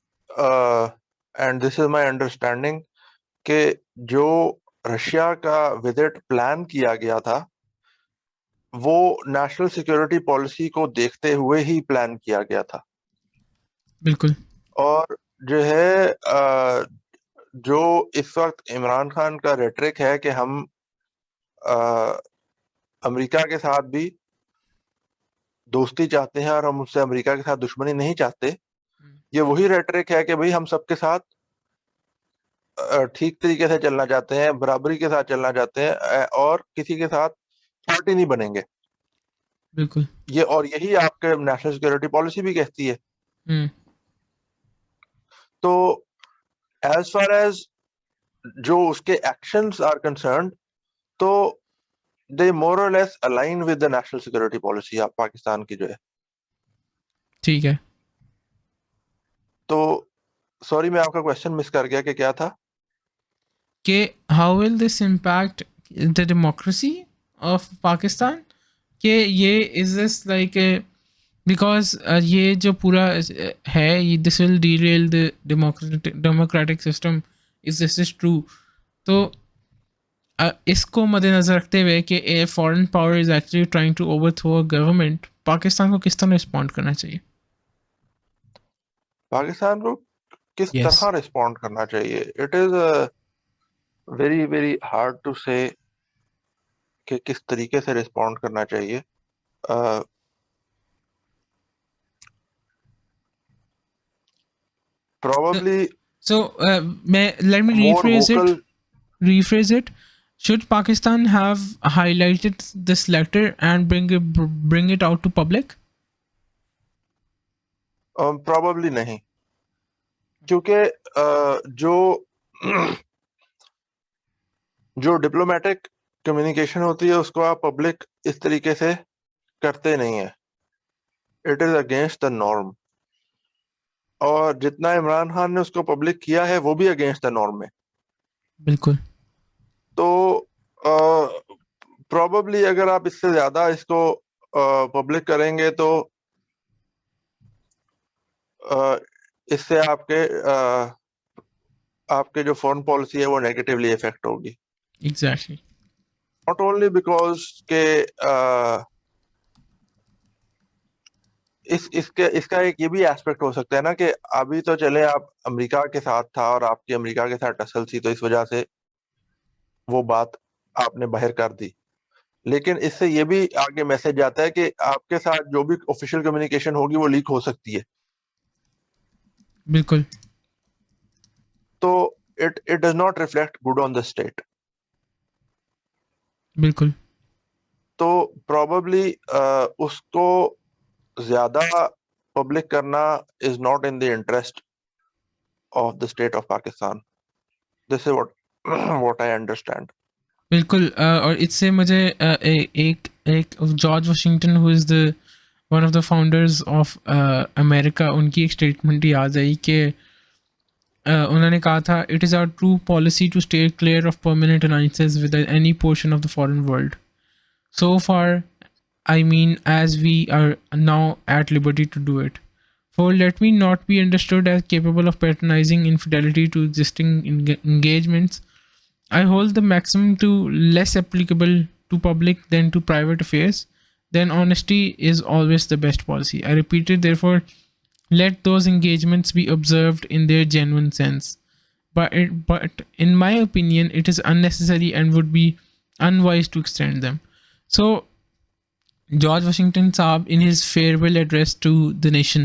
and this is my understanding کہ جو رشیا کا وزٹ پلان کیا گیا تھا وہ نیشنل سیکورٹی پالیسی کو دیکھتے ہوئے ہی پلان کیا گیا تھا. بالکل. اور جو ہے جو اس وقت عمران خان کا ریٹرک ہے کہ ہم امریکہ کے ساتھ بھی دوستی چاہتے ہیں اور ہم اس سے امریکہ کے ساتھ دشمنی نہیں چاہتے، یہ وہی ریٹرک ہے کہ بھئی ہم سب کے ساتھ ٹھیک طریقے سے چلنا چاہتے ہیں، برابری کے ساتھ چلنا چاہتے ہیں اور کسی کے ساتھ پارٹی نہیں بنیں گے. بالکل. اور یہی آپ کے نیشنل سیکورٹی پالیسی بھی کہتی ہے. تو ایز فار ایز جو اس کے ایکشنز آر کنسرنڈ، تو they more or less align with the national security policy of Pakistan کی جو ہے. ٹھیک ہے. تو سوری میں آپ کا کوشچن مس کر گیا کہ کیا تھا کہ how will this impact the democracy of Pakistan, کہ یہ از دس لائک بیکاز یہ جو پورا ہے this will derail the democratic system, is this is true. تو اس کو مد نظر رکھتے ہوئے کہ a foreign power is actually trying to overthrow a government, Pakistan کو کس طرح رسپونڈ کرنا چاہیے؟ پاکستان کو کس یس. طرح رسپونڈ کرنا چاہیے؟ It is very very hard to say کہ کس طریقے سے رسپونڈ کرنا چاہیے. Probably So let me more vocal. rephrase it. Should Pakistan have highlighted this letter and bring it out to public? Probably نہیں، کیونکہ جو ڈپلومیٹک کمیونیکیشن ہوتی ہے اس کو آپ پبلک اس طریقے سے کرتے نہیں ہیں. It is against the norm, اور جتنا عمران خان نے اس کو پبلک کیا ہے وہ بھی اگینسٹ دا نارم ہے. بالکل. تو پروبیبلی اگر آپ اس سے زیادہ اس کو پبلک کریں گے تو اس سے آپ کے جو فورن پالیسی ہے وہ نیگیٹیولی افیکٹ ہوگی. ایگزیکٹلی. ناٹ اونلی بیکاز کہ اس کا ایک یہ بھی ایسپیکٹ ہو سکتا ہے نا کہ ابھی تو چلے آپ امریکہ کے ساتھ تھا اور آپ کی امریکہ کے ساتھ ٹسل تھی تو اس وجہ سے وہ بات آپ نے باہر کر دی، لیکن اس سے یہ بھی آگے میسج آتا ہے کہ آپ کے ساتھ جو بھی آفیشیل کمیونیکیشن ہوگی وہ لیک ہو سکتی ہے. بالکل. تو it does not reflect good on the state. بالکل. تو probably اس کو زیادہ پبلک کرنا is not in the interest of the state of Pakistan. This is what I understand. بالکل. اور اس سے مجھے ایک George Washington who is the one of the founders of America, ان کی ایک اسٹیٹمنٹ یاد آئی کہ انہوں نے کہا تھا it is our true policy to stay clear of permanent alliances with any portion of the foreign world so far. I mean, as we are now at liberty to do it. For let me not be understood as capable of patronizing infidelity to existing engagements. I hold the maximum to less applicable to public than to private affairs. Then honesty is always the best policy. I repeat it, therefore, let those engagements be observed in their genuine sense. But in my opinion, it is unnecessary and would be unwise to extend them. So, George Washington Saab, in his farewell address to the nation,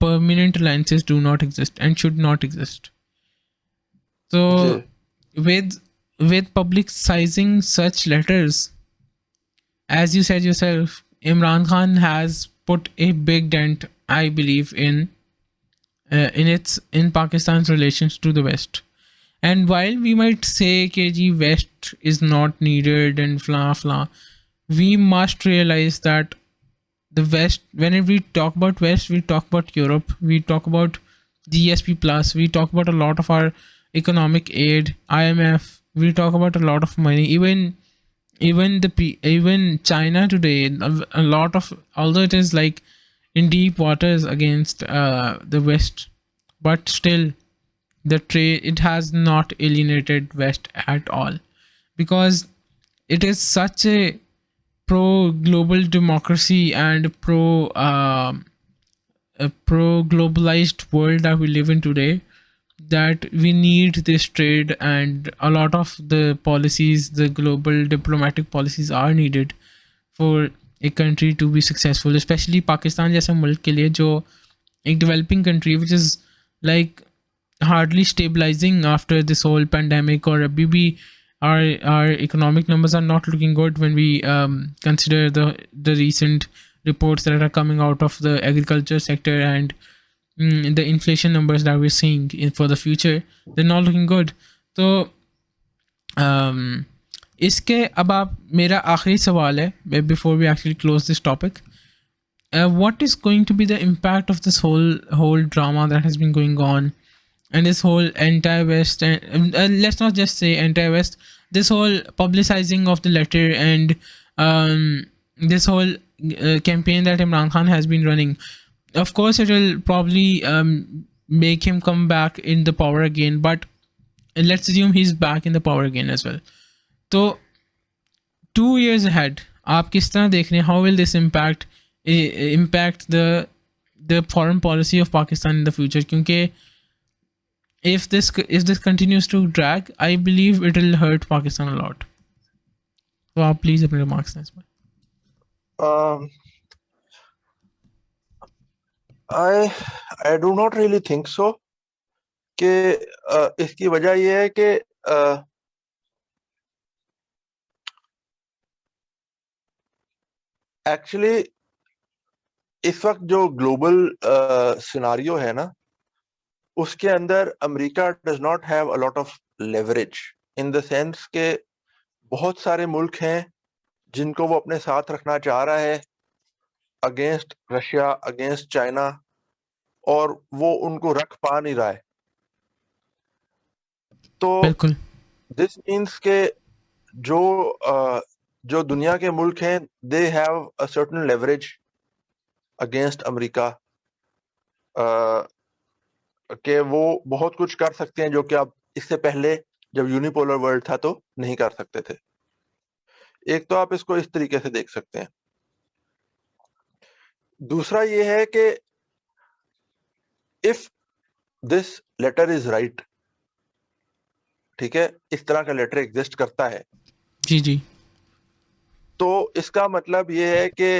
permanent alliances do not exist and should not exist. So with publicizing such letters, as you said yourself, Imran Khan has put a big dent, I believe, in Pakistan's relations to the West. And while we might say that West is not needed and fla, we must realize that the West, whenever we talk about West, we talk about Europe, we talk about GSP plus, we talk about a lot of our economic aid, IMF, we talk about a lot of money. Even China today, a lot of, although it is like in deep waters against the West, but still the trade, it has not alienated West at all, because it is such a pro global democracy and pro globalized world that we live in today, that we need this trade, and a lot of the policies, the global diplomatic policies are needed for a country to be successful, especially Pakistan جیسے ملک کے لیے جو ایک developing country which is like hardly stabilizing after this whole pandemic, or abhi bhi our economic numbers are not looking good when we consider the recent reports that are coming out of the agriculture sector, and the inflation numbers that we're seeing for the future, they're not looking good. So اس کے اب آپ میرا آخری سوال ہے before we actually close this topic, what is going to be the impact of this whole drama that has been going on, and this whole anti-West, and let's not just say anti-West, this whole publicizing of the letter, and this whole campaign that Imran Khan has been running. Of course, it will probably make him come back in the power again, but let's assume he's back in the power again as well. تو 2 years ahead آپ کس طرح دیکھ رہے ہیں, how will this impact the foreign policy of Pakistan in the future, کیونکہ if this continues to drag, I believe it will hurt Pakistan a lot. تو آپ پلیز اپنے ریمارکس دیں اس پر. I do not really think so کہ اس کی وجہ یہ ہے کہ ایکچولی اس وقت جو گلوبل سیناریو ہے نا, اس کے اندر America does not have a lot of leverage in the sense کہ بہت سارے ملک ہیں جن کو وہ اپنے ساتھ رکھنا چاہ رہا ہے اگینسٹ رشیا, اگینسٹ چائنا, اور وہ ان کو رکھ پا نہیں رہا ہے. تو بالکل دس مینس کہ جو دنیا کے ملک ہیں they have a certain leverage against America, کہ وہ بہت کچھ کر سکتے ہیں جو کہ اب اس سے پہلے جب یونیپولر ورلڈ تھا تو نہیں کر سکتے تھے. ایک تو آپ اس کو اس طریقے سے دیکھ سکتے ہیں. دوسرا یہ ہے کہ if this letter is right, ٹھیک ہے, اس طرح کا لیٹر ایگزسٹ کرتا ہے, جی جی, تو اس کا مطلب یہ ہے کہ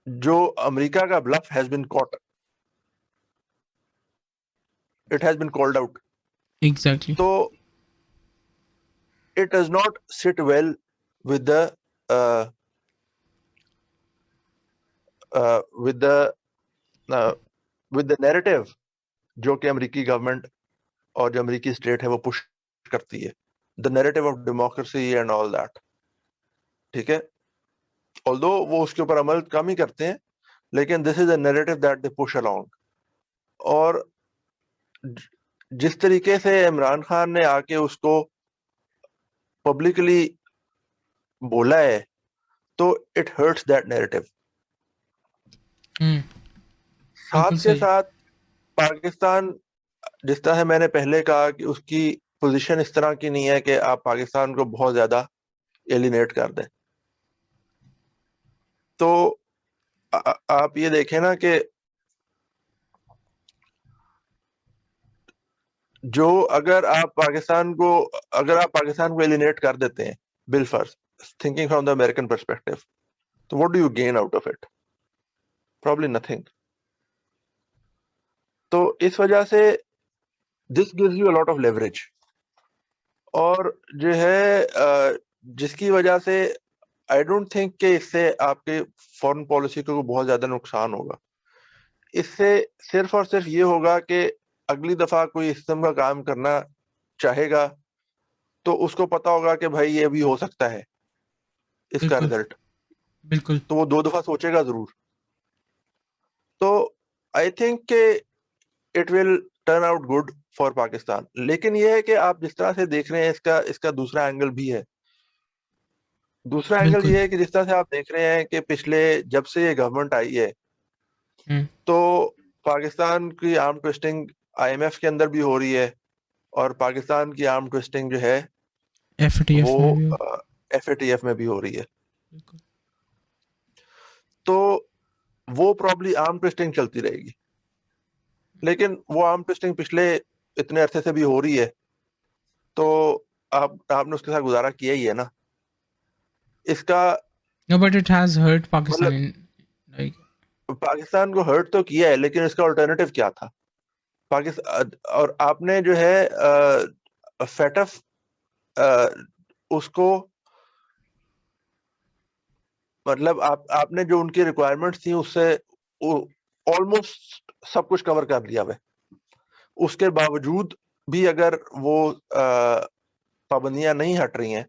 جو امریکہ کا bluff has been caught, it has been called out. Exactly, تو it does not sit well with the narrative جو کہ امریکی گورنمنٹ اور جو امریکی اسٹیٹ ہے وہ پش کرتی ہے, the narrative of democracy and all that. ٹھیک ہے, although وہ اس کے اوپر عمل کم ہی کرتے ہیں, لیکن this is a narrative that they push along. اور جس طریقے سے عمران خان نے آ کے اس کو پبلکلی بولا ہے, تو اٹ ہرٹس دیٹ نیریٹو. ساتھ کے ساتھ پاکستان, جس طرح سے میں نے پہلے کہا کہ اس کی پوزیشن اس طرح کی نہیں ہے کہ آپ پاکستان کو بہت زیادہ ایلینیٹ کر دیں. تو آپ یہ دیکھیں نا کہ جو اگر آپ پاکستان کو ایلینیٹ کر دیتے ہیں بالفرض, thinking from the American perspective, so what do you gain out of it? Probably nothing. تو اس وجہ سے this gives you a lot of leverage, اور جو ہے جس کی وجہ سے I don't think کہ اس سے آپ کے فورن پالیسی کو بہت زیادہ نقصان ہوگا. اس سے صرف اور صرف یہ ہوگا کہ اگلی دفعہ کوئی اس قسم کا کام کرنا چاہے گا تو اس کو پتا ہوگا کہ بھائی یہ بھی ہو سکتا ہے اس کا رزلٹ, بالکل, تو وہ 2 دفعہ سوچے گا ضرور. تو آئی تھنک کہ it will turn out good for Pakistan. لیکن یہ ہے کہ آپ جس طرح سے دیکھ رہے ہیں اس کا دوسرا اینگل بھی ہے. دوسرا اینگل یہ ہے کہ جس طرح سے آپ دیکھ رہے ہیں کہ پچھلے جب سے یہ گورنمنٹ آئی ہے تو پاکستان کی آرم ٹویسٹنگ IMF کے اندر بھی ہو رہی ہے, اور پاکستان کی آرم ٹویسٹنگ جو ہے FATF میں وہ بھی FATF میں بھی ہو رہی ہے. بالکل. تو وہ پرابلی آرم ٹویسٹنگ چلتی رہے گی, لیکن وہ آرم ٹویسٹنگ پچھلے اتنے عرصے سے بھی ہو رہی ہے, تو آپ نے اس کے ساتھ گزارا کیا ہی ہے نا. اس کا No, but it has hurt Pakistan مطلب in like پاکستان کو ہرٹ تو کیا ہے, لیکن اس کا الٹرنیٹو کیا تھا پاکستان. اور آپ نے جو ہے فیٹف اس کو مطلب آپ نے جو ان کی ریکوائرمنٹس تھیں اس سے آلموسٹ سب کچھ کور کر لیا ہے. اس کے باوجود بھی اگر وہ پابندیاں نہیں ہٹ رہی ہیں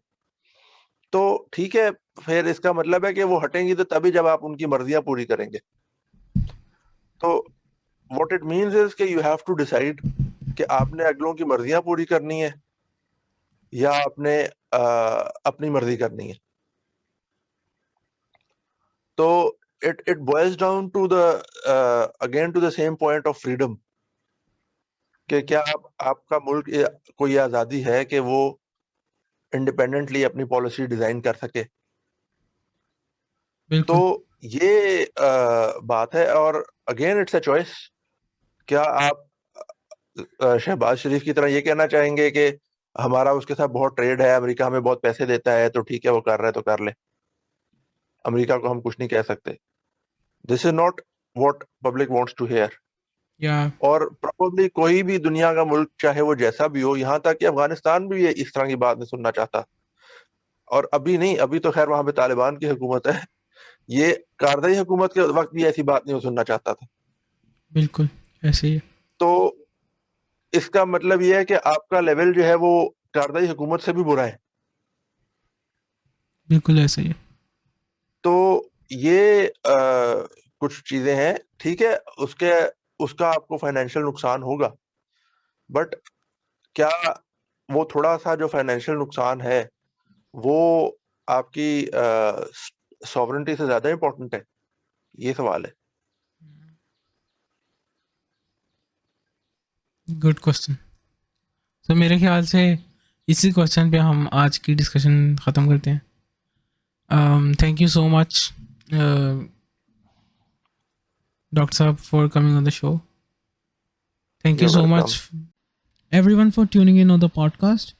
تو ٹھیک ہے, پھر اس کا مطلب ہے کہ وہ ہٹیں گی تو تبھی جب آپ ان کی مرضیاں پوری کریں گے. تو واٹ اٹ مینز از کہ یو ہیو ٹو ڈیسائیڈ کہ آپ نے اگلوں کی مرضیاں پوری کرنی ہے یا آپ نے اپنی مرضی کرنی ہے. تو it boils down to the again to the same point of freedom, کہ کیا آپ کا ملک کوئی آزادی ہے کہ وہ انڈیپینڈنٹلی اپنی پالیسی ڈیزائن کر سکے. تو بالکل یہ بات ہے. اور اگین اٹس اے چوائس. کیا آپ شہباز شریف کی طرح یہ کہنا چاہیں گے کہ ہمارا اس کے ساتھ بہت ٹریڈ ہے, امریکہ ہمیں بہت پیسے دیتا ہے, تو ٹھیک ہے وہ کر رہا ہے تو کر لے, امریکہ کو ہم کچھ نہیں کہہ سکتے. This is not what public wants to hear. یا اور پروبلی کوئی بھی دنیا کا ملک چاہے وہ جیسا بھی ہو, یہاں تک کہ افغانستان بھی اس طرح کی بات نہیں سننا چاہتا. اور ابھی نہیں, ابھی تو خیر وہاں پہ طالبان کی حکومت ہے, یہ کارزئی حکومت کے وقت بھی ایسی بات نہیں سننا چاہتا تھا. بالکل ایسے ہی ہے. تو اس کا مطلب یہ ہے کہ آپ کا لیول جو ہے وہ کارزئی حکومت سے بھی برا ہے. بالکل ایسے ہی ہے. تو یہ کچھ چیزیں ہیں. ٹھیک ہے, اس کا آپ کو فائنینشیل نقصان ہوگا, بٹ کیا وہ تھوڑا سا جو فائنینشیل نقصان ہے وہ آپ کی سوورنٹی سے زیادہ امپورٹنٹ ہے؟ یہ سوال ہے. Good question. تو میرے خیال سے اسی کوشچن پہ ہم آج کی ڈسکشن ختم کرتے ہیں. Thank you so much doctor صاحب for coming on the show. Thank you You're so welcome. much, everyone, for tuning in on the podcast.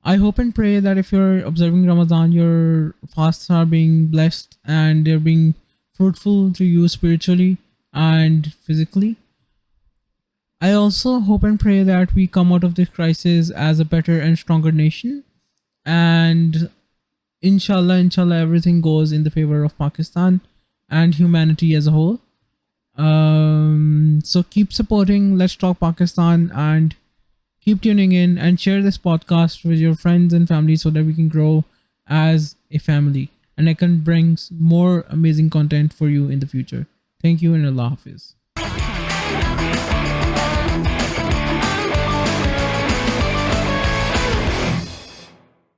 I hope and pray that if you're observing Ramadan, your fasts are being blessed and they're being fruitful to you spiritually and physically. I also hope and pray that we come out of this crisis as a better and stronger nation. And inshallah, everything goes in the favor of Pakistan and humanity as a whole. So keep supporting Let's Talk Pakistan and keep tuning in and share this podcast with your friends and family so that we can grow as a family and I can bring more amazing content for you in the future. Thank you and Allah Hafiz.